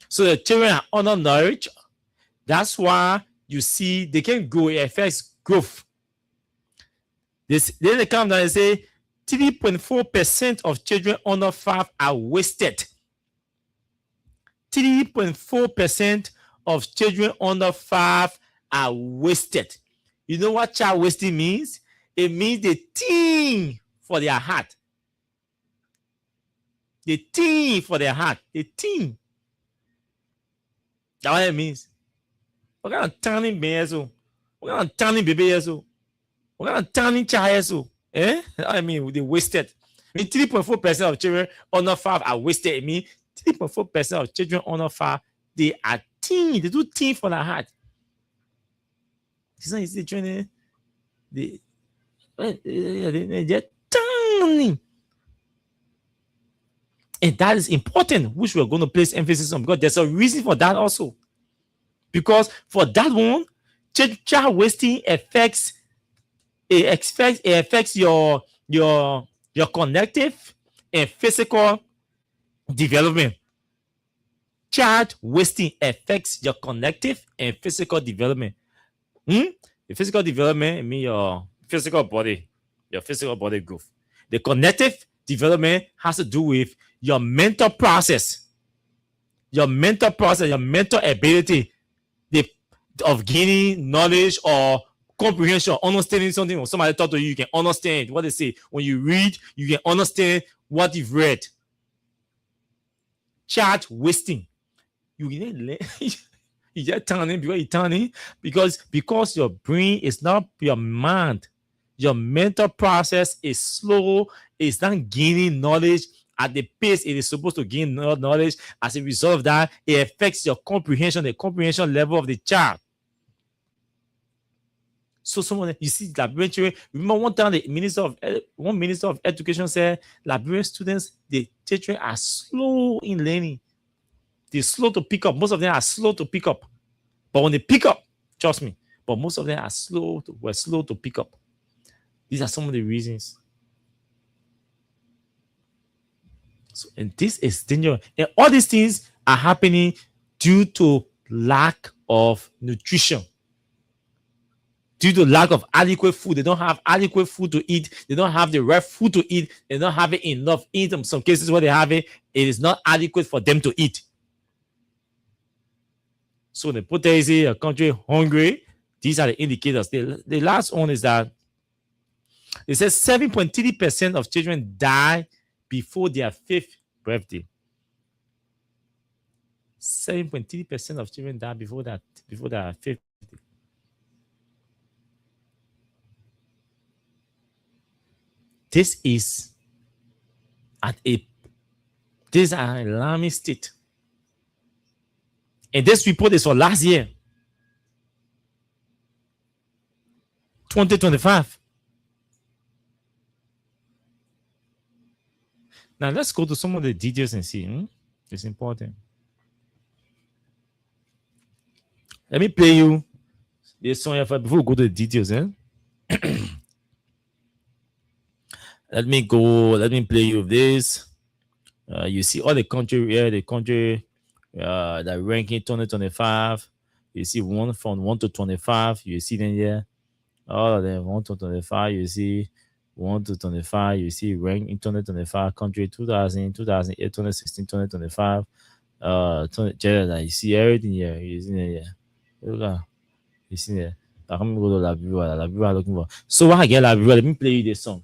So the children are undernourished. That's why you see they can grow. It affects growth. Then they come down and say 3.4% of children under 5 are wasted. 3.4% of children under 5 are wasted. You know what child wasting means? It means they think for their heart. They think for their heart. They think. That's what it means. What kind of turning baby so? What kind of turning baby so? What kind of turning child so? I mean, they wasted. I mean, 3.4% of children under 5 are wasted. I mean, 3.4% of children under 5, they are teen. They do teen for their heart. It's not easy training. They're turning. And that is important, which we're going to place emphasis on, because there's a reason for that also. Because for that one, child wasting affects your cognitive and physical development. Child wasting affects your cognitive and physical development. The physical development, I mean your physical body growth. The cognitive development has to do with your mental process, your mental ability of gaining knowledge or comprehension, understanding something. When somebody talk to you, you can understand what they say. When you read, you can understand what you've read. Child wasting. You just turning because your brain is not your mind. Your mental process is slow. It's not gaining knowledge at the pace it is supposed to gain knowledge. As a result of that, it affects your comprehension, the comprehension level of the child. So someone, you see, Liberian children, remember one time one minister of education said, Liberian students, the children are slow in learning. They're slow to pick up. Most of them are slow to pick up. But when they pick up, trust me, but most of them are slow to pick up. These are some of the reasons. So, and this is dangerous. And all these things are happening due to lack of nutrition. Due to lack of adequate food. They don't have adequate food to eat. They don't have the right food to eat. They don't have it enough. In some cases where they have it, it is not adequate for them to eat. So the put a country hungry. These are the indicators. The last one is that it says 7.3% of children die before their 5th birthday. 7.3% of children die before that 50. This is this is an alarming state. And this report is for last year, 2025. Now let's go to some of the details and see. It's important. Let me play you this song before we go to the details. Let me play you this. You see all the country here, the ranking 2025. You see one from 1 to 25. You see them here. All of them 1 to 25. You see 1 to 25. You see rank in 2025 country 2000, 2008, 2016, 2025. You see everything here. You see it here. Look, you see it. I'm gonna go to Liberia looking for. So when I get Liberia, let me play you this song.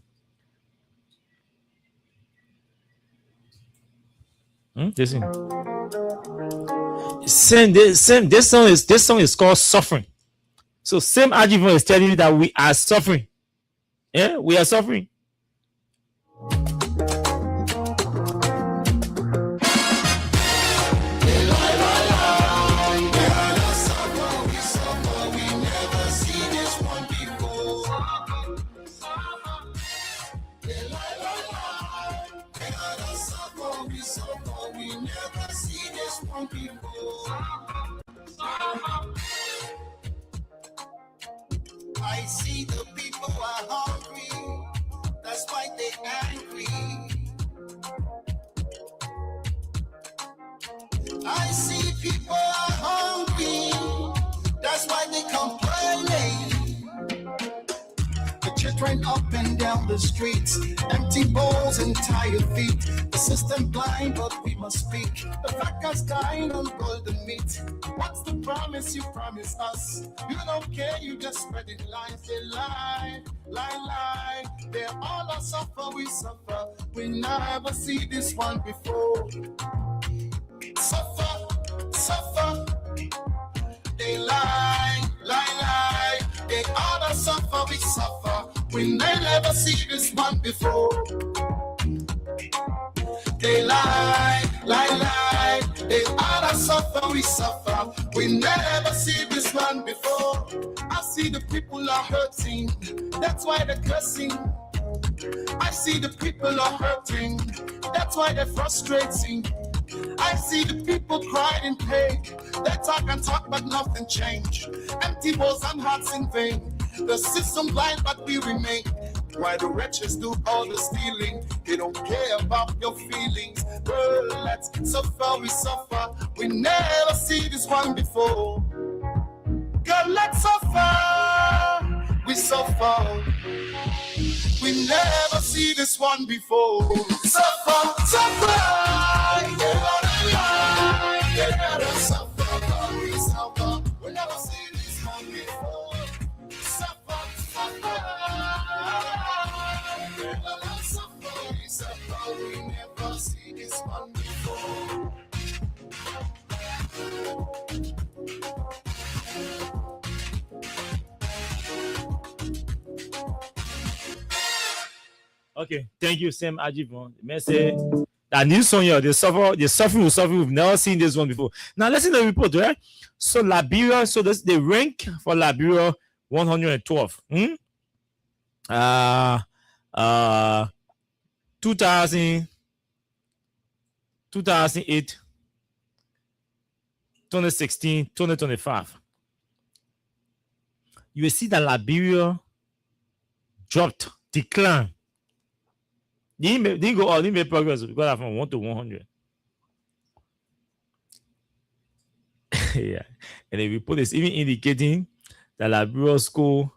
Listen. This song is called Suffering. So same argument is telling you that we are suffering. Yeah, we are suffering.
I see the people are hungry, that's why they're angry. I see people are hungry, that's why they complaining. The children up and down the streets, empty bowls and tired feet. The system blind, but we must speak. The factors dying on golden meat. What's the promise you promise us? You don't care, you just spreading lies. They lie. They all are suffer, we suffer. We never see this one before. Suffer. They lie. They all are suffer, we suffer. We never see this one before. They lie. They all are suffer, we suffer. We never see this one before. I see the people are hurting, that's why they're cursing. I see the people are hurting, that's why they're frustrating. I see the people crying in pain. They talk and talk, but nothing changed. Empty bowls and hearts in vain. The system blind, but we remain. Why the wretches do all the stealing? They don't care about your feelings. Girl, let's suffer, we suffer. We never see this one before. Girl, let's suffer, we suffer. We never see this one before. Suffer. Yeah, suffer, we suffer. We never see this one before. Suffer. We suffer. We never see this one before.
Okay, thank you, Sam Ajibon. Message that new song here, the suffering. We've never seen this one before. Now let's see the report, right? So Liberia, so this the rank for Liberia 112. 2008, 2016, 2025. You will see that Liberia declined. Didn't go out, didn't make progress because from 1 to 100. Yeah. And the report is even indicating that Liberia score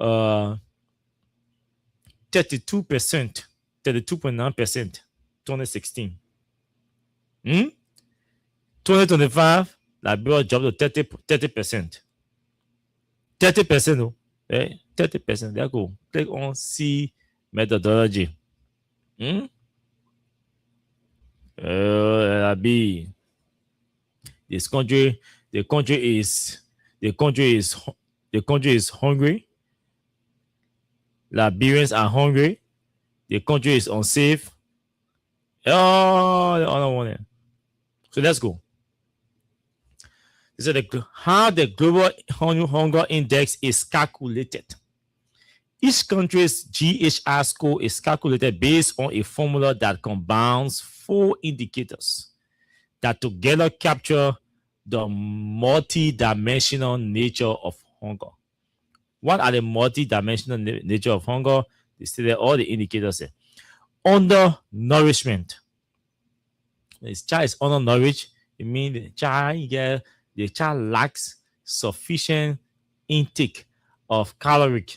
32%, 32.9%, 2016. 2025, Liberia dropped to 30%. 30%, oh, 30%. There you go. Click on C methodology. B This country, the country is hungry. Liberians are hungry. The country is unsafe. Oh, the other one. There. So let's go. So how the global hunger index is calculated. Each country's GHR score is calculated based on a formula that combines 4 indicators that together capture the multi-dimensional nature of hunger. What are the multi-dimensional nature of hunger? They stated all the indicators there. Undernourishment. This child is undernourished. It means the child lacks sufficient intake of caloric.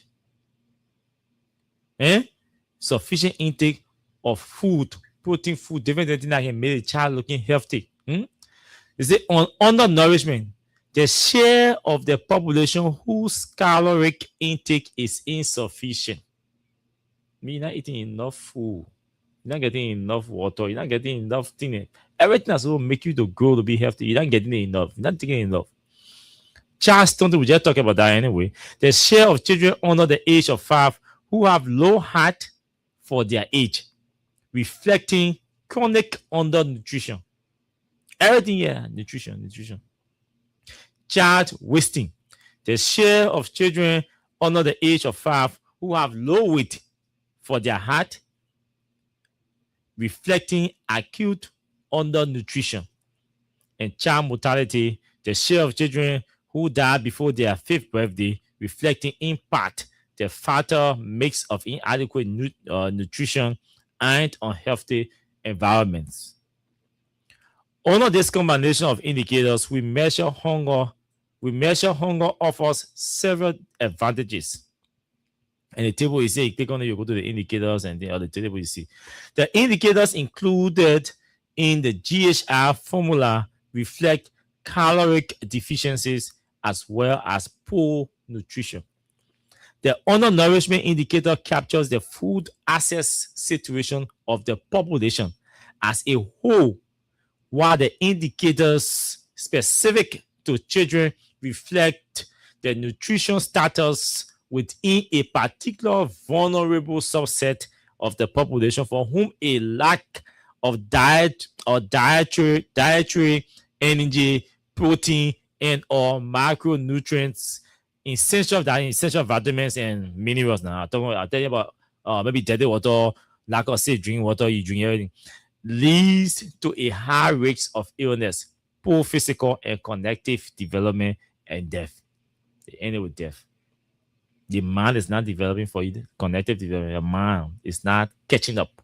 Sufficient intake of food, protein food, different things that can make the child looking healthy. Is it on undernourishment? The share of the population whose caloric intake is insufficient. You're not eating enough food. You're not getting enough water. You're not getting enough things. Everything that's going to make you to grow to be healthy. You're not getting enough. You're not taking enough. Charles Stunton, we just talk about that anyway. The share of children under the age of 5 who have low heart for their age, reflecting chronic undernutrition. Everything here, nutrition. Child wasting. The share of children under the age of 5 who have low weight for their heart, reflecting acute undernutrition. And child mortality. The share of children who die before their 5th birthday, reflecting in part the fatal mix of inadequate nutrition and unhealthy environments. Under this combination of indicators, we measure hunger. Hunger offers several advantages. And the table is here, click on it, you go to the indicators and the other table you see. The indicators included in the GHR formula reflect caloric deficiencies as well as poor nutrition. The undernourishment indicator captures the food access situation of the population as a whole, while the indicators specific to children reflect the nutrition status within a particular vulnerable subset of the population for whom a lack of diet or dietary energy, protein, and or macronutrients, essential vitamins and minerals. Now I'll tell you about maybe dirty water, lack of safe drinking water, you drink everything, leads to a high rate of illness, poor physical and cognitive development, and death. They end with death. The mind is not developing for you. Cognitive development, your mind is not catching up.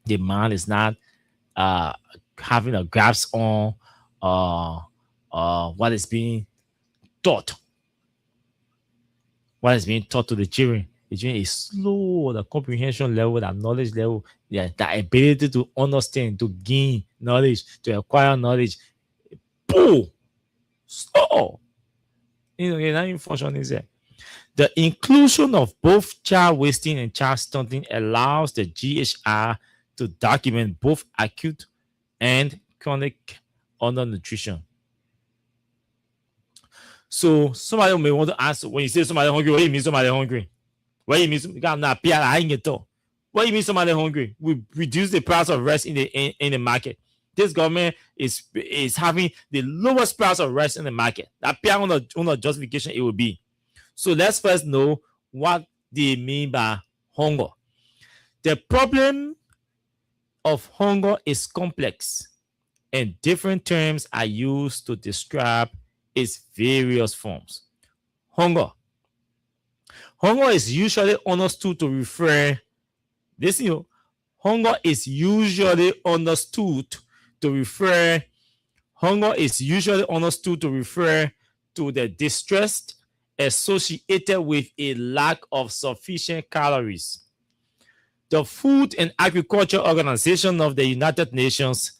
The mind is not having a grasp on what is being taught. What is being taught to the children. The children is slow, the comprehension level, the knowledge level, the ability to understand, to gain knowledge, to acquire knowledge. Boom! Slow. Not even function is there. The inclusion of both child wasting and child stunting allows the GHR to document both acute and chronic undernutrition. So somebody may want to ask, when you say somebody hungry, what do you mean somebody hungry? What do you mean? What do you mean somebody hungry? We reduce the price of rice in the market. This government is having the lowest price of rice in the market. That on the justification it will be. So let's first know what they mean by hunger. The problem of hunger is complex, and different terms are used to describe its various forms. Hunger is usually understood to refer. Hunger is usually understood to refer to the distress associated with a lack of sufficient calories. The Food and Agriculture Organization of the United Nations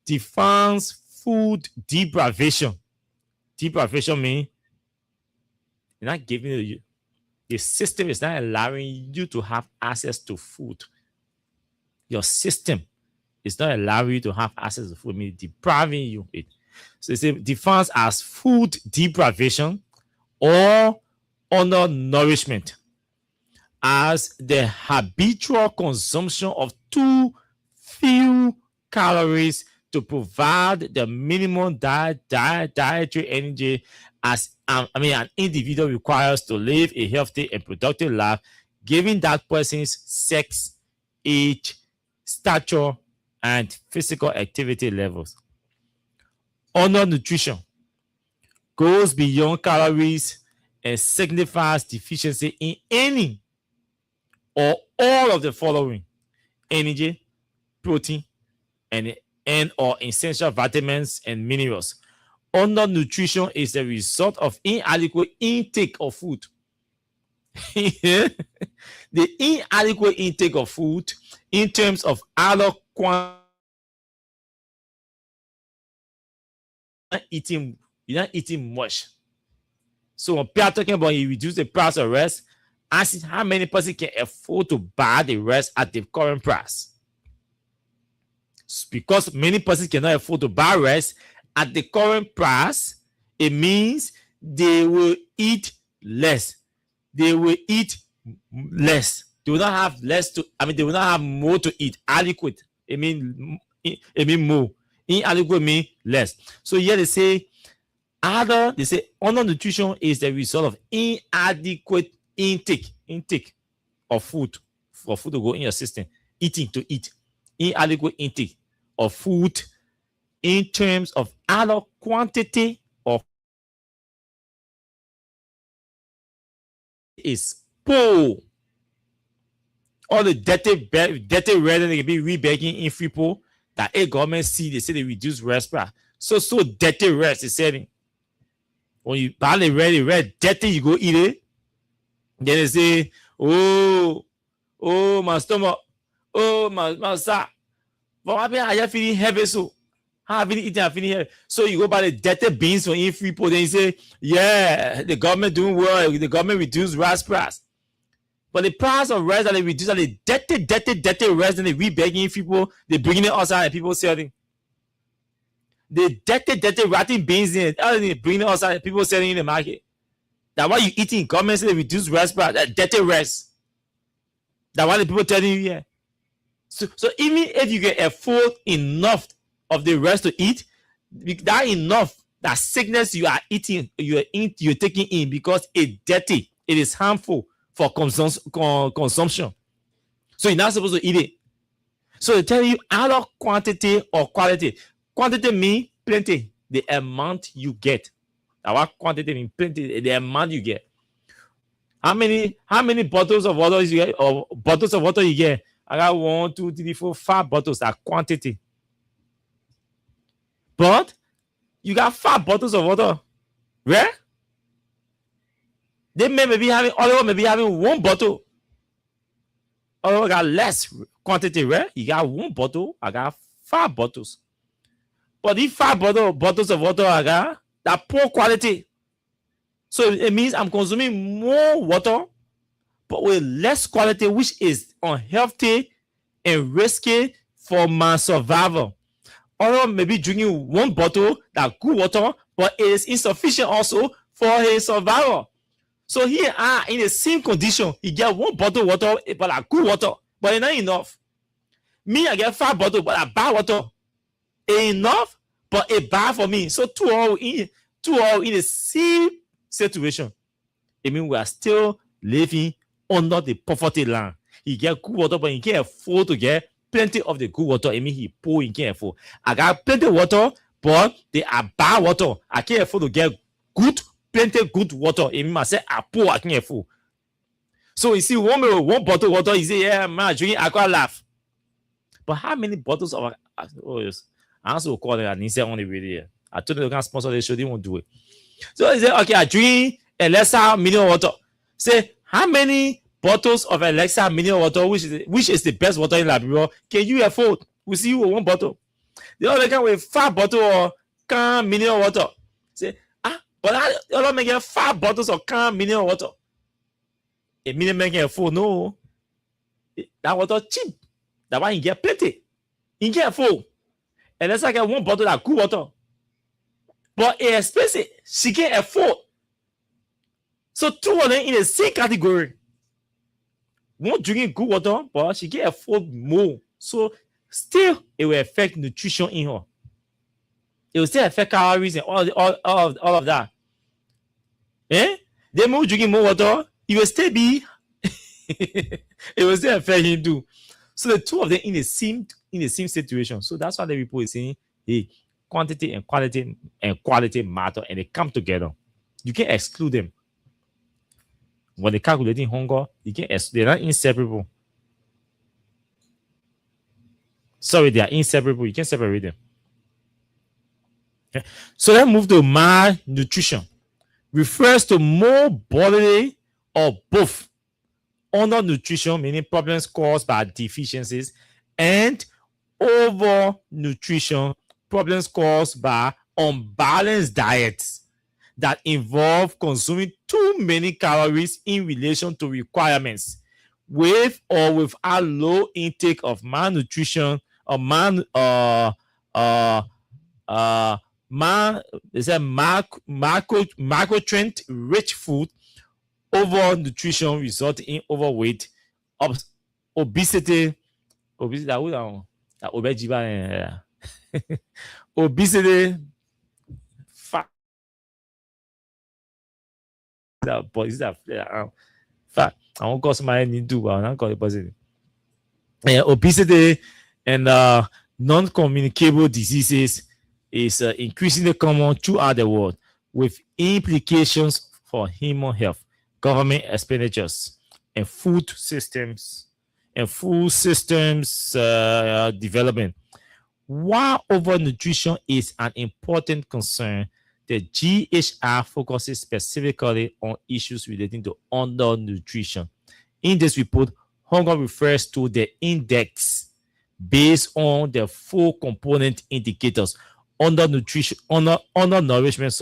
defines food deprivation. Deprivation means they're not giving you. The system is not allowing you to have access to food. Your system is not allowing you to have access to food, meaning depriving you it. So they say defines as food deprivation or undernourishment, as the habitual consumption of too few calories to provide the minimum dietary energy as an individual requires to live a healthy and productive life, given that person's sex, age, stature, and physical activity levels. Undernutrition goes beyond calories and signifies deficiency in any or all of the following: energy, protein, and or essential vitamins and minerals. Undernutrition is the result of inadequate intake of food. The inadequate intake of food in terms of other quantity. You're not eating much. So when people are talking about you reduce the price of rest, ask how many person can afford to buy the rest at the current price. Because many persons cannot afford to buy rest at the current price, it means they will eat less. They will eat less. They will not have less to, they will not have more to eat. Adequate, it mean more. Inadequate mean less. So here they say undernutrition is the result of inadequate intake of food, for food to go in your system. Eating to eat. Inadequate intake of food in terms of other quantity of is poor. All the dirty red they can be rebegging in free pool that a government see, they say they reduce rest price. So dirty rest is saying when you buy the red dirty, you go eat it. Then they say, oh my stomach, oh my side. But what are you feeling heavy? So how have you eating? I'm feeling heavy. So you go buy the dirty beans from in free pool. Then you say, yeah, the government doing well. The government reduce rice price. But the price of rice that they reduce are the dirty rice, and they re-begging people. They bringing it outside and people selling. The dirty rotten beans in it, they bringing it outside and people selling in the market. That's why you eating. Government say they reduce rice price. That dirty rice. That's why the people telling you here. So even if you can afford enough of the rest to eat, that enough, that sickness you are eating, you're taking in because it's dirty, it is harmful for consumption. So you're not supposed to eat it. So they tell you either quantity or quality. Quantity means plenty, the amount you get. Now what quantity means plenty, the amount you get. How many bottles of water you get, or bottles of water you get? I got 1, 2, 3, 4, 5 bottles. That quantity. But you got 5 bottles of water. Where? They may be having, other may be having 1 bottle. Other got less quantity. Where? You got 1 bottle. I got 5 bottles. But these 5 bottles of water I got, that poor quality. So it means I'm consuming more water, but with less quality, which is unhealthy and risky for my survival. Or maybe drinking 1 bottle, that good water, but it is insufficient also for his survival. So here are in the same condition. He get 1 bottle of water, but a good water, but it's not enough. Me, I get 5 bottles, but a bad water. It's enough, but it's bad for me. So two all in the same situation. It means we are still living under the poverty line. He get good water, but he can't afford to get plenty of the good water. It means he poor, he can't afford. I got plenty of water, but they are bad water. I can't afford to get plenty good water. It means I say I poor, I can't afford. So you see, one bottle of water, you say, yeah, man, drinking alcohol laugh. But how many bottles of yes. I also call it and he said on the video. I told them they can sponsor the show, they won't do it. So he said, okay, I drink Alexa mineral water. Say, how many bottles of Alexa mineral water, which is the best water in Liberia, can you afford? We see you with 1 bottle. The other can with 5 bottles of can mineral water. Say, but the other man get 5 bottles of can mineral water. A million man can afford, no. That water cheap. That one you get plenty. You get afford. And let's get 1 bottle of good water. but it's expensive. She can't afford. So two of them in the same category. One drinking good water, but she can afford more. So still, it will affect nutrition in her. It will still affect calories and all of that. Eh? They more drinking more water, it will still be it will still affect him too. So the two of them in the same situation. So that's why the people is saying, hey, quantity and quality matter, and they come together. You can't exclude them. When they're calculating hunger, they're not inseparable. Sorry, they are inseparable. You can't separate them. Okay. So let's move to malnutrition. Refers to more bodily or both undernutrition, meaning problems caused by deficiencies, and overnutrition, problems caused by unbalanced diets that involve consuming too many calories in relation to requirements, with or without low intake of malnutrition or macronutrient rich food. Overnutrition resulting in overweight, obesity, obesity, fat. Fat. I won't call somebody need to, but I'm not calling positive. Obesity and non-communicable diseases is increasingly common throughout the world, with implications for human health, government expenditures, and food systems development. While overnutrition is an important concern, the GHR focuses specifically on issues relating to undernutrition. In this report, hunger refers to the index based on the 4 component indicators: undernutrition, undernourishment,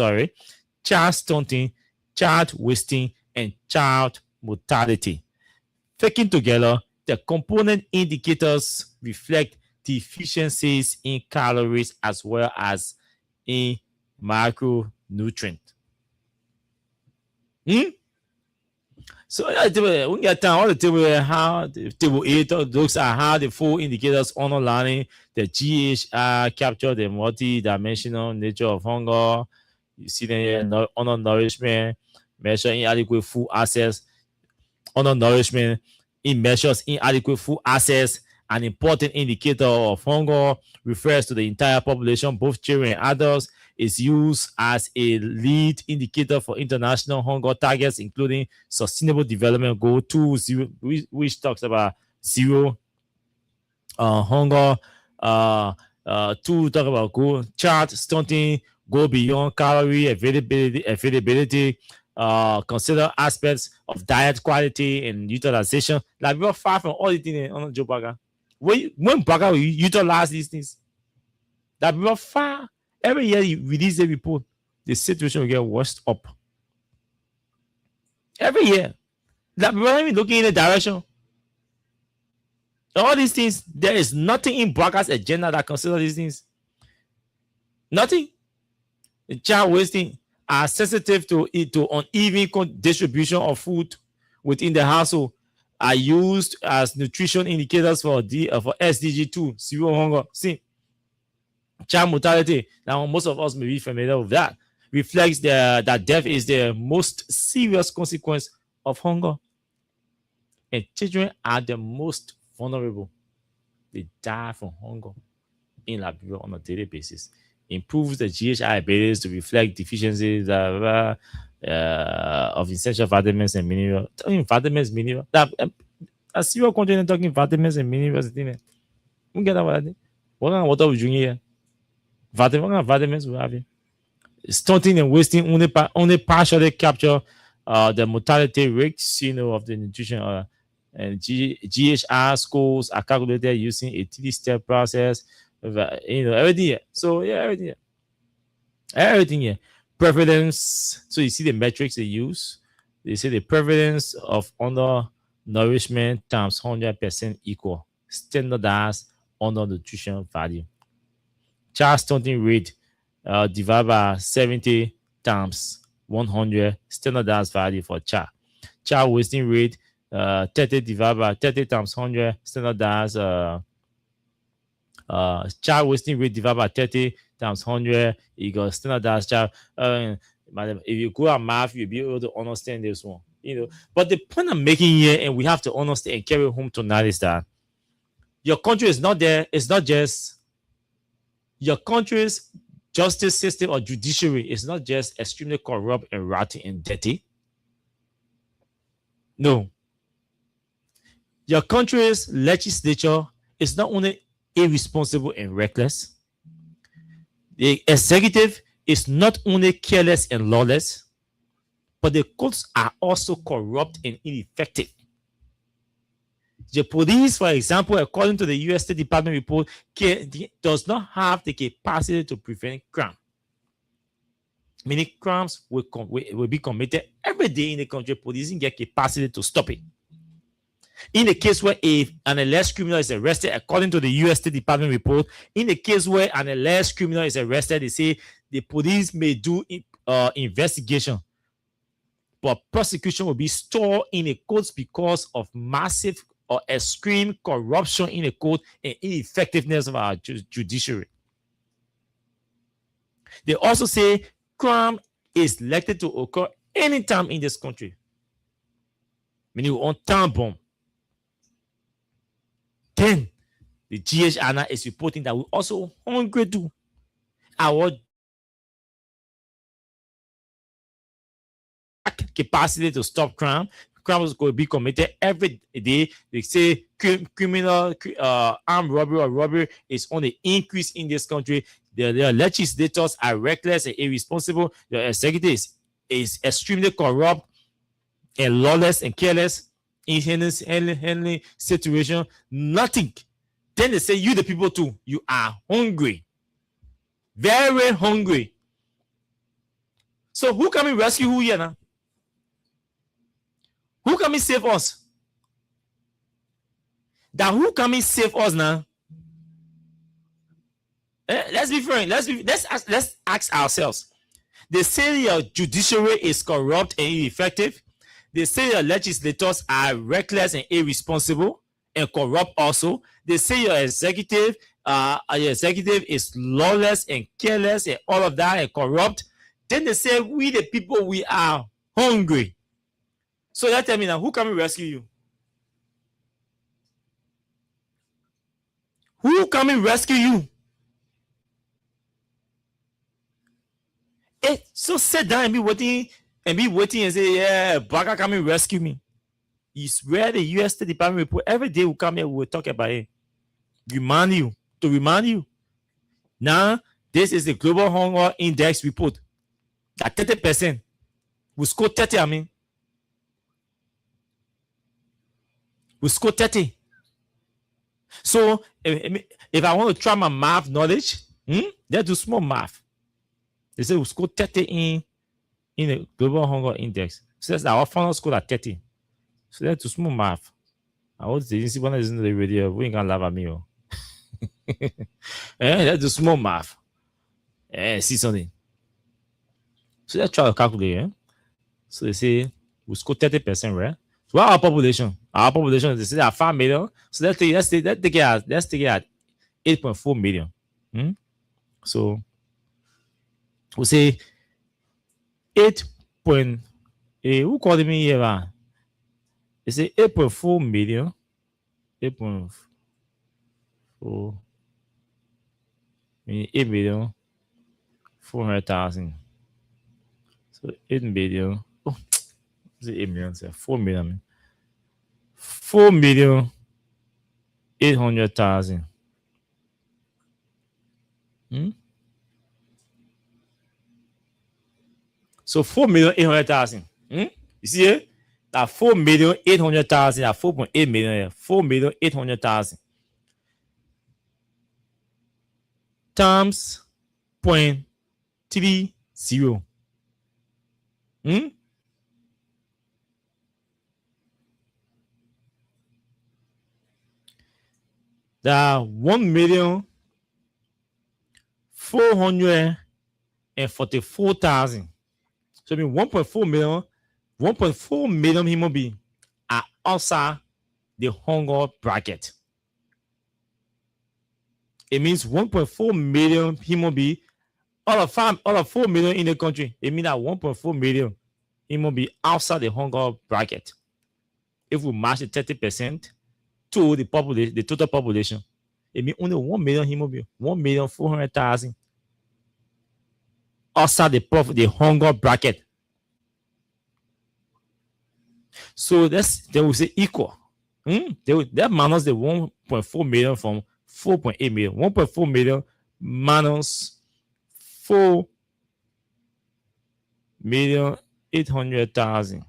child stunting, child wasting, and child mortality. Taken together, the component indicators reflect deficiencies in calories as well as in macronutrient. So we get down all the table how the table 8 looks at how the 4 indicators underlining the GHR capture the multi-dimensional nature of hunger. You see the undernourishment, measure inadequate food access. Undernourishment, it measures inadequate food access. An important indicator of hunger refers to the entire population, both children and adults. Is used as a lead indicator for international hunger targets, including Sustainable Development Goal 2, which talks about zero hunger. 2 talk about goal chart stunting, go beyond calorie availability. Consider aspects of diet quality and utilization. Like we're far from all the things on Joe Burger. When Burger will utilize these things, that we're far. Every year you release a report, the situation will get worse up. Every year. That we're not even looking in the direction. All these things, there is nothing in Burger's agenda that considers these things. Nothing. The child wasting are sensitive to uneven distribution of food within the household, are used as nutrition indicators for SDG 2, zero hunger. See, child mortality, now most of us may be familiar with that, reflects that death is the most serious consequence of hunger. And children are the most vulnerable. They die from hunger in Liberia on a daily basis. Improves the GHI abilities to reflect deficiencies of essential vitamins and minerals. Talking vitamins, minerals. A serial content talking vitamins and minerals. We get that what I think. What kind of water we drink here? What kind of vitamins we have here? Stunting and wasting only partially capture the mortality rates, of the nutrition. And GHR scores are calculated using a 3-step process. Everything here. So yeah, everything here. Prevalence. So you see the metrics they use. They say the prevalence of undernourishment times 100% equal standardized undernutrition value. Child stunting rate divided by 70 times 100 standardized value for child. Child wasting rate 30 divided by 30 times 100 standardized child wasting rate divided by 30 times 100 equals standardized child. Madam, if you go at math, you'll be able to understand this one. But the point I'm making here, and we have to understand and carry home tonight, is that your country is not there. It's not just your country's justice system or judiciary is not just extremely corrupt and rotten and dirty. No. Your country's legislature is not only irresponsible and reckless. The executive is not only careless and lawless, but the courts are also corrupt and ineffective. The police, for example, according to the U.S. State Department report, does not have the capacity to prevent crime. Many crimes will be committed every day in the country. Police didn't get capacity to stop it. In the case where an alleged criminal is arrested, according to the U.S. State Department report, in the case where an alleged criminal is arrested, they say the police may do investigation, but prosecution will be stored in the courts because of massive or extreme corruption in the court and ineffectiveness of our judiciary. They also say crime is likely to occur anytime in this country. Meaning on time bomb. Then the GHANA is reporting that we're also hungry to our capacity to stop crime. Crime is going to be committed every day. They say criminal armed robbery or robbery is on the increase in this country. Their legislators are reckless and irresponsible. The executive is extremely corrupt and lawless and careless in handling situation. Nothing. Then they say, you the people too, you are hungry. Very hungry. So who can we rescue who here now? Who can we save us? That who can we save us now? Let's be frank. Let's ask ourselves. They say your judiciary is corrupt and ineffective. They say your legislators are reckless and irresponsible and corrupt also. They say your executive is lawless and careless and all of that and corrupt. Then they say we the people, we are hungry. So let tell me now, who can we rescue you? Who can we rescue you? So sit down and be waiting and say, yeah, Baka come and rescue me. It's where the U.S. State Department report every day will come here, we will talk about it. Remind you. Now, this is the Global Hunger Index report. That 30%. We score 30, We score 30. So, if I want to try my math knowledge, let's do small math. They say we score 30 in the Global Hunger Index. So that's our final score at 30. So let's do small math. I want to see one is in the radio. We ain't gonna laugh at me. Let's do small math. See something. So let's try to calculate. So they say we score 30%, right? So what our population? Our population, they say, are 5 million. So let's take it at 8.4 million. So we say 8. Who called me here? They say 8.4 million. 8.4. 8 million 400,000. So 8 million. Oh, is it 8 million? 4 million. 4,800,000. So 4,800,000. You see here? That 4,800,000 at 4.8 million. 4,800,000 times 0.30. That 1,400,000 144,000. So I mean 1.4 million human beings are outside the hunger bracket. It means 1.4 million human beings out of 4 million in the country. It means that 1.4 million human beings outside the hunger bracket. If we match the 30% to the population, the total population, it means only 1 million human beings, 1,400,000 outside the hunger bracket. So they will say equal. That minus the 1.4 million from 4.8 million. 1.4 million minus 4,800,000.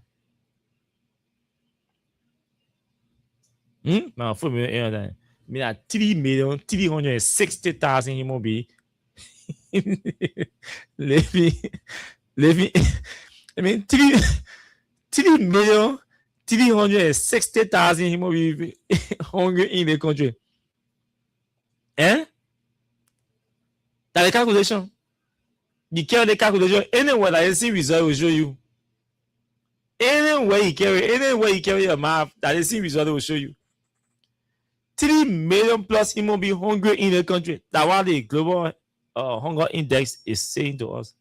Now 4,800,000. I mean that 3,360,000 human beings living. I mean 3,360,000 human beings hungry in the country. That's the calculation. You carry the calculation anywhere that you see result will show you. Anywhere you carry your map, that you see result will show you. 3 million plus human beings hungry in the country. That's what the global hunger index is saying to us.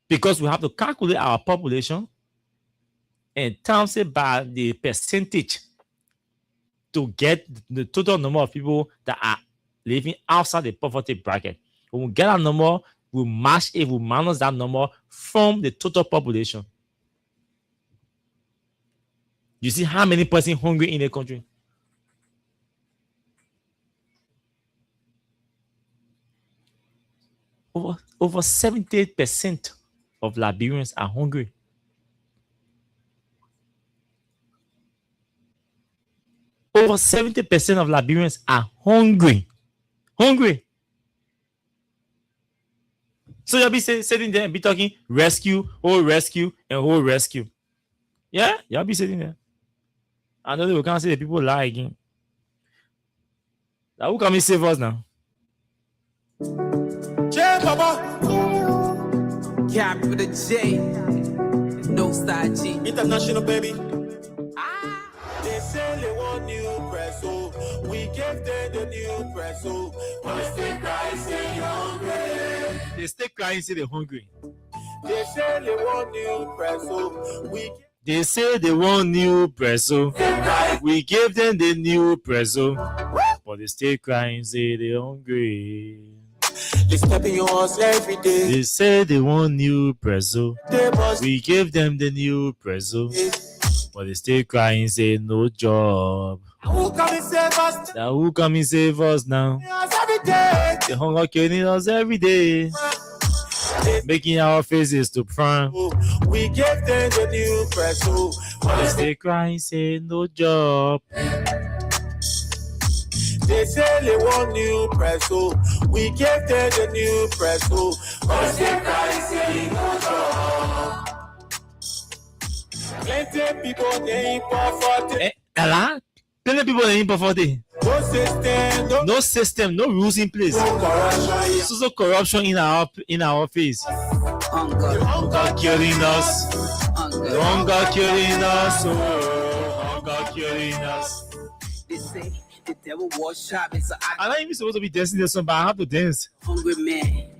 Because we have to calculate our population and times it by the percentage to get the total number of people that are living outside the poverty bracket. When we get a number, we match it, we minus that number from the total population. You see how many persons hungry in the country? Over 78% of Liberians are hungry. Over 70% of Liberians are hungry. So you'll be sitting there and be talking rescue, whole rescue, and whole rescue. Yeah, y'all be sitting there. I know we can't see the people lie again. Now who can save us now?
J Baba. Cap with a J. No side G. International baby. They say they want new press, so we gave them the new press, so they still crying, say hungry.
They still crying, say they're hungry.
They say they want new press, so
they say they want new presso. We gave them the new presso. But they still crying, say they're hungry.
They stepping your horse every day.
They say they want new presso. We gave them the new presso. But they still crying, say no job.
Who come and save us?
Now who come and save us now?
Every day.
The hunger killing us every day. Making our faces to frown.
We gave them the new press, so
they still crying, say no job.
They say they want new press, so we gave them the new press, so they still crying, say no job. Plenty people they poverty.
Plenty people in poverty.
No system,
no rules in place. So corruption in our office. Hunger killing us. Hunger killing us. Hunger killing us.
They say the devil was sharp.
I'm not even supposed to be dancing this song, but I have to dance.
Hungry man,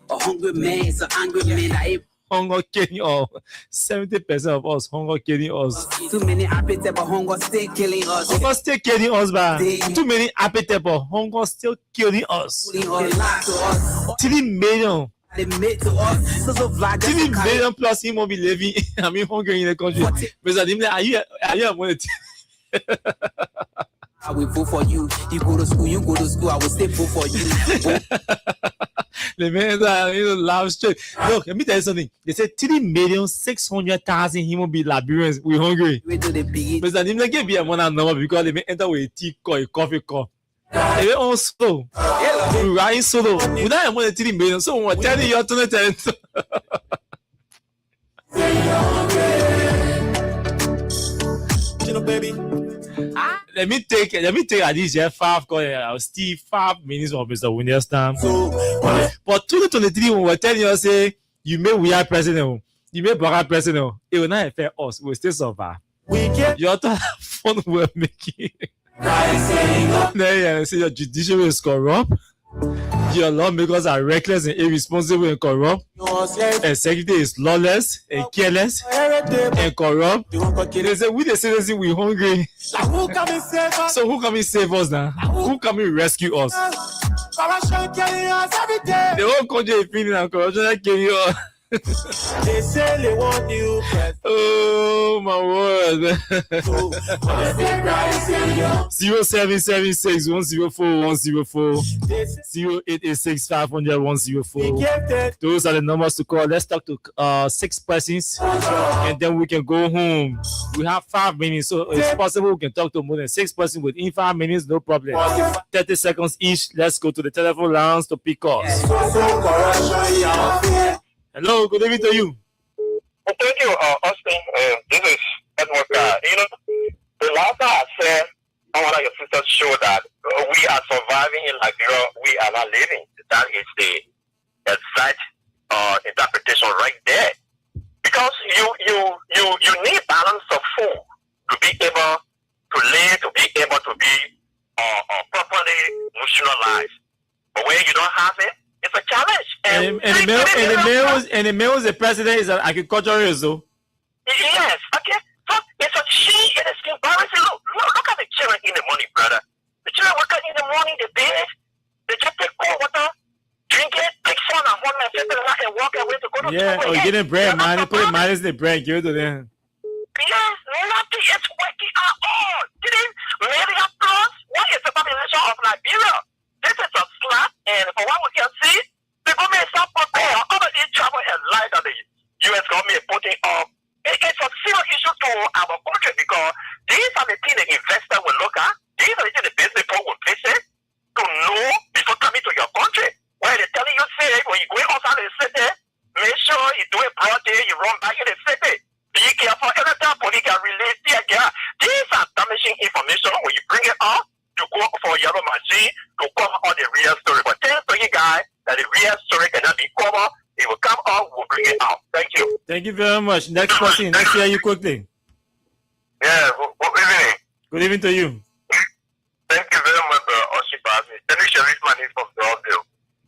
a hungry man, it's an angry man.
Hunger killing us. 70% of us hunger killing us.
Too many appetite, but hunger still killing us.
Hunger still killing us, but too many appetite, but hunger still killing us. 3 million.
They made to us. So
3 million plus him will be living. I mean, hungry in the country. Mr. Dimle, are you
I will vote for you. You go to school, I will still vote for you.
The man laugh straight. Look, let me tell you something. They said 3,600,000 human beings Liberians we hungry. Mr. Dimle give me a number because they may enter with a tea cup, a coffee cup. They were all slow. We riding solo. We don't have 3 million. So we're telling you to tell
you know, baby.
Let me take at least 5 Steve 5 minutes of Mr. Williams time. But 2023 when we're telling you say you may we are president, you may Barack president, it will not affect us. We'll still survive. We get your fun we're making. Then say your judiciary is corrupt. Your lawmakers are reckless and irresponsible and corrupt. Executive is lawless and careless and corrupt. They say we the citizens we hungry. So who come and save us now? Who come and rescue us? The whole country is feeling and corruption killing us.
They say they want you.
Oh my word. 0776 104 104 0886 500 104. Those are the numbers to call. Let's talk to 6 persons and then we can go home. We have 5 minutes, so it's possible we can talk to more than 6 persons within 5 minutes, no problem. 30 seconds each. Let's go to the telephone lines to pick us. Hello, good evening to you.
Well, thank you, Austin. This is Edward. The last time I said, I want your sisters show that we are surviving in Liberia, we are not living. That is the exact interpretation right there. Because you need balance of food to be able to live, to be able to be properly nutritionalized. But when you don't have it, it's a challenge.
And the male, the president is an agriculturalist, though.
Yes, okay. So it's a shame, it is embarrassing. Look at the children in the morning, brother. The children wake up in the morning, they bathe, they just take cold water, drink it, take sun and water, and walk away to go to school.
Or get them bread, man. They put minus in the bread, give it to them.
Yes, nothing is working at all. Didn't maybe applause? What is the population of Liberia? This is a slap, and for what we can see, the government is not prepared. All of these travel and light that the U.S. government is putting up, it's a serious issue to our country because these are the things the investor will look at. These are the things the business people will visit to know before coming to your country. Where they're telling you, say, when you go outside the city, make sure you do a broad day, you run back in the city. Be careful. Every time police can release tear gas. These are damaging information when you bring it up. To go for yellow machine to cover all the real story. But tell you guys that the real story cannot be covered. It will come out, we'll bring it out. Thank you.
Thank you very much. Next person, let's hear you quickly.
Yeah, good evening.
Good evening to you.
Thank you very much, Oshibazi. Dennis Sherifman is from Belleville.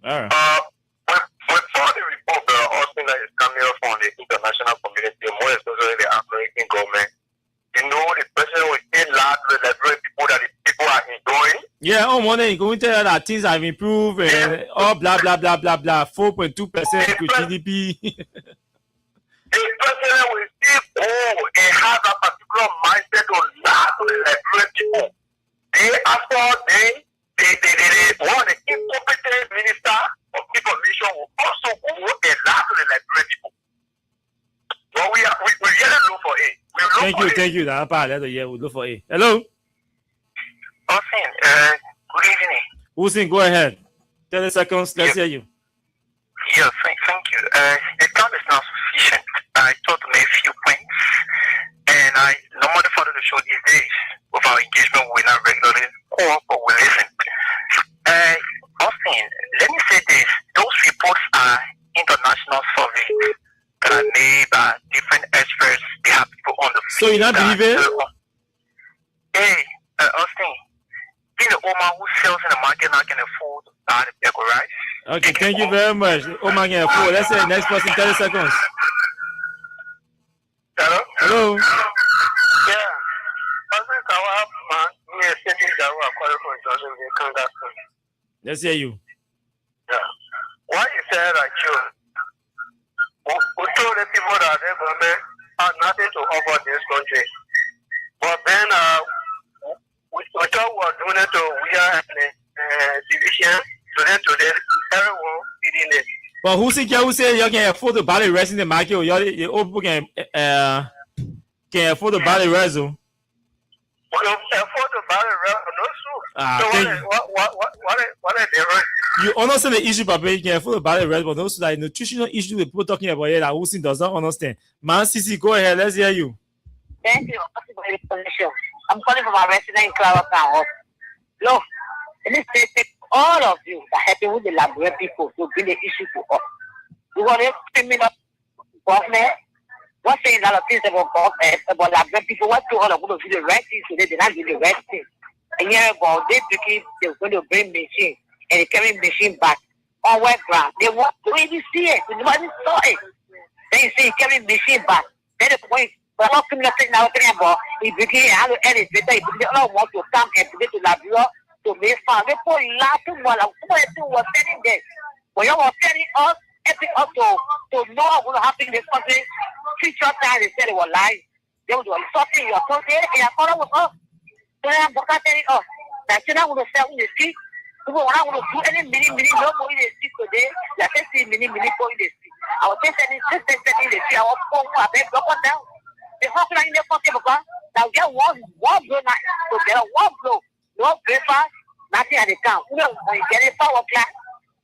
All right.
When the report, Austin, that is coming up from the international community, more especially the American government, you know, the president will still large with liberate people that the people are enjoying.
Yeah, on Monday, you're going to tell that things have improved and all blah, blah, blah, blah, blah, 4.2% to GDP.
The president will still go and have a particular mindset on that to the liberate people. One, the incompetent minister of information will also go and that to the liberate people. But we really look for it.
Thank you. We look for it. Hello?
Austin, good evening.
Hussein, go ahead. 30 seconds, let's hear you.
Yeah, thank you. The time is not sufficient. I thought to make a few points, and I normally follow the show these days with our engagement. We're not regularly call, but we listen. Austin, let me say this. Those reports are international surveys that are made by different experts. They have people on the
field. So you not believe it?
Hey, Austin, being the woman who sells in the market now can afford to buy the bagel rice.
Okay, thank you very much. Omar can afford. Let's say next person, 30 seconds. Hello?
Yeah.
Let's hear you.
Yeah. Why you said that we told the people that the government had nothing to offer this country. But then we thought we were doing it to we are division today, everyone feeding it.
But who say you can afford to buy the rest in the market or you people can afford to buy the rest?
We can afford to buy the rest, no soup. So what are the rest?
You understand the issue, Papa. You can afford to buy the rest, but also like nutritional issue the people talking about here that Hussein does not understand. Man, Sisi, go ahead. Let's hear you.
Thank you for the explanation.
I'm calling from our resident in Clarence Town. Look, in this state, all of you that helping with the Liberian people to bring the issue to us. We want to criminal government. What's saying a lot of things about government, about Liberian people. What to all of them to do the right thing today? They not do the right thing. A year ago, they were going to bring machine and they carry machine back on wet ground. They want to even see it. They never saw it. Then you see carry machine back. Then the point. But all criminal thing now about he begin how to edit better. He don't want to come and to get to Liberia to make fun. They put laughing while was telling them. When you were telling us, everything up to know what's going to happen in this country, future time they said it was lying. They were something you're told there, and I thought it was us. So I'm telling us that you're not going to sell in the street. People are not going to do any mini, no more in the street today. Like I say, mini, for in the street. I was just saying, in the street, I was going to block down. The hospital in the country because now get one blow now. So get one blow, no paper, nothing at the count. When you get a power plant,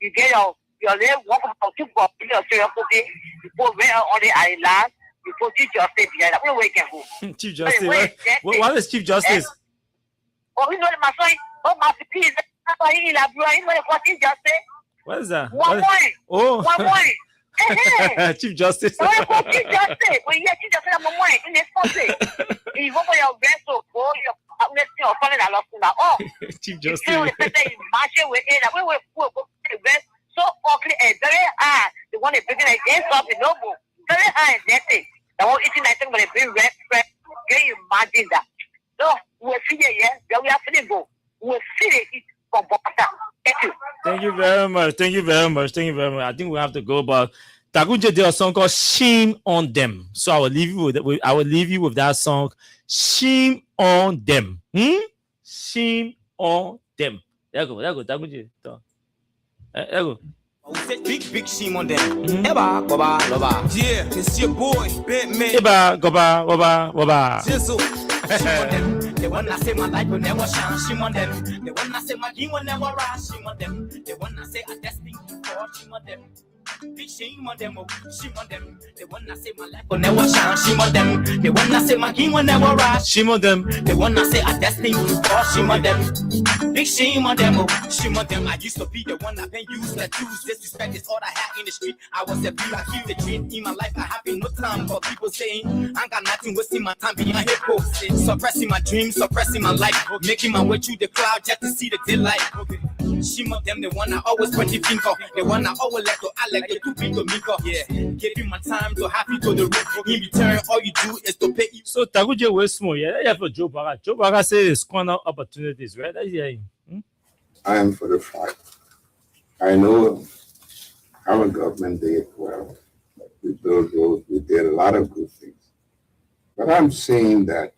you get your leg walk from 2 for your cookie, you put where on the island, you put Chief Justice behind that. Where we can go?
Chief Justice. What is Chief Justice?
Oh, we know the Masai. Oh, my peace. Chief Justice.
What is that?
One point.
Oh.
1 point.
Chief Justice.
Chief Justice. Well, yeah, Chief Justice, I'm one in this country. You go for your best to go, your family that lost now. Oh,
Chief Justice.
You marching with it. We will go to the best so ugly and very hard. The one that begin against us, the noble. Very hard and dirty. The one eating item when they bring red. Can you imagine that? So, we'll see it, yeah. We have to go. We'll see it from Bogota. Thank you.
Thank you very much. Thank you very much. Thank you very much. I think we have to go, but Takunje did a song called "Shame on Them." So I will leave you with that song, "Shame on Them." Shame on them. There you go. Takunje. There you go.
Big shame on them. Eba, goba, loba. Yeah, it's your boy, Batman.
Eba, goba, loba.
Jizzle. Shame on them. The one that say my life will never shine. Shame on them. The one that say my game will never rise. Shame on them. The one that say I destined for. Shame on them. Big shame on them, shame on them. The one that say my life will never shine. Shame on them. The one that say my game will never rise.
Shame on them.
The one that say I destined for. Shame on them. Big shame on them, shame on them. I used to be the one that been used to choose. Disrespect is all I had in the street. I was a beauty, I keep the dream in my life. I have been no time for people saying I got nothing, wasting my time being a hippo. Suppressing my dreams, suppressing my life, making my way through the cloud just to see the daylight. Shame on them, the one I always point the finger, the one I always let go. I like the two people, yeah. Giving my time to happy to the roof. In return, all you do is to pay you.
So Takunje was small, yeah. For Joe Baga. Joe Baga says squander opportunities, right? That's
I am for the fact. I know our government did well. We built roads, we did a lot of good things. But I'm saying that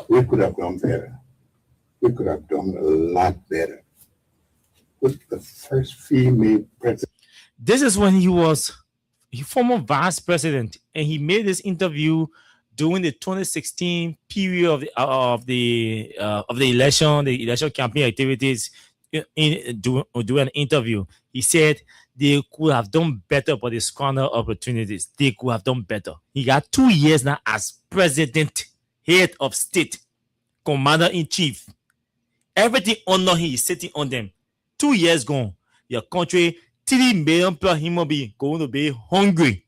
we could have done better. We could have done a lot better. With the first female president.
This is when he was former vice president, and he made this interview during the 2016 period of the election campaign activities. Do an interview. He said they could have done better, but they squandered opportunities. They could have done better. He got 2 years now as president, head of state, commander in chief. Everything under him is sitting on them. 2 years gone, your country, 3 million plus human beings going to be hungry.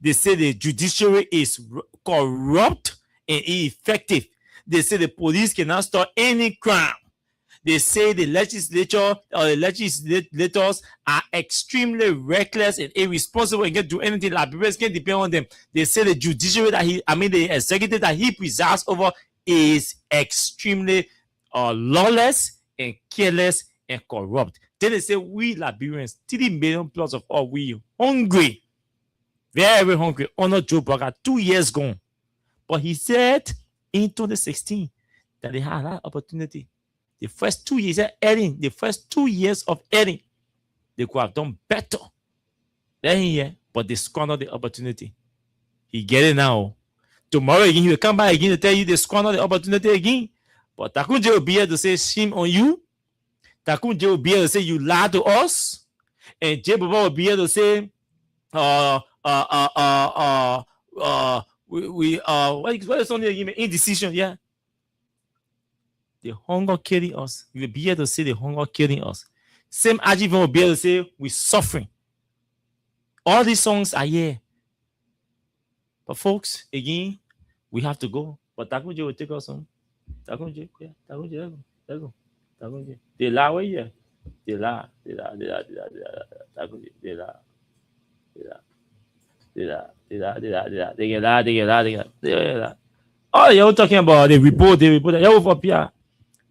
They say the judiciary is corrupt and ineffective. They say the police cannot stop any crime. They say the legislature or the legislators are extremely reckless and irresponsible and can't do anything. Liberians can't depend on them. They say the judiciary the executive that he presides over is extremely lawless and careless and corrupt. Then they say we Liberians, 3 million plus of all, we hungry, very hungry. Under Joe Baga, 2 years gone. But he said in 2016 that they had that opportunity. The first 2 years of Edding, they could have done better. But they squandered the opportunity. He get it now. Tomorrow again, he will come back again to tell you they squandered the opportunity again. But Takunje will be able to say shame on you. Takunje will be able to say you lied to us. And J Baba will be able to say what is something again? Indecision, yeah. The hunger killing us. You will be able to say the hunger killing us. Same Ajivon will be able to say we're suffering. All these songs are here. But folks, again, we have to go. But Takunje will take us home. Takunje, yeah, Takunje, let's go. Takunje. They lie way here. They lie. Takunje, they lie. Oh, you're talking about the report. You're for Pia.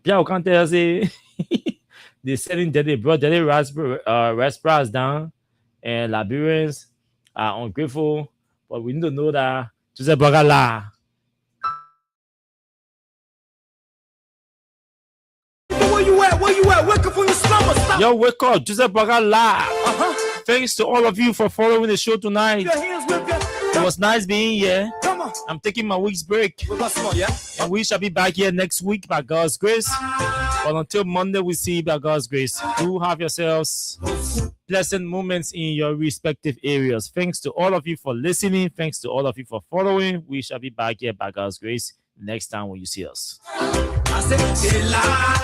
Pia can't tell us they're selling that they brought the raspberries down, and Liberians are ungrateful. But we need to know that Joseph Bagala.
Where you at? Wake up from your slumber. Stop.
Yo, wake up, Joseph Bagala. Thanks to all of you for following the show tonight. It was nice being here.
Come on.
I'm taking my week's break. And we shall be back here next week by God's grace. But until Monday, we see you by God's grace. Do have yourselves pleasant moments in your respective areas. Thanks to all of you for listening. Thanks to all of you for following. We shall be back here by God's grace next time when you see us.
I said, they lie.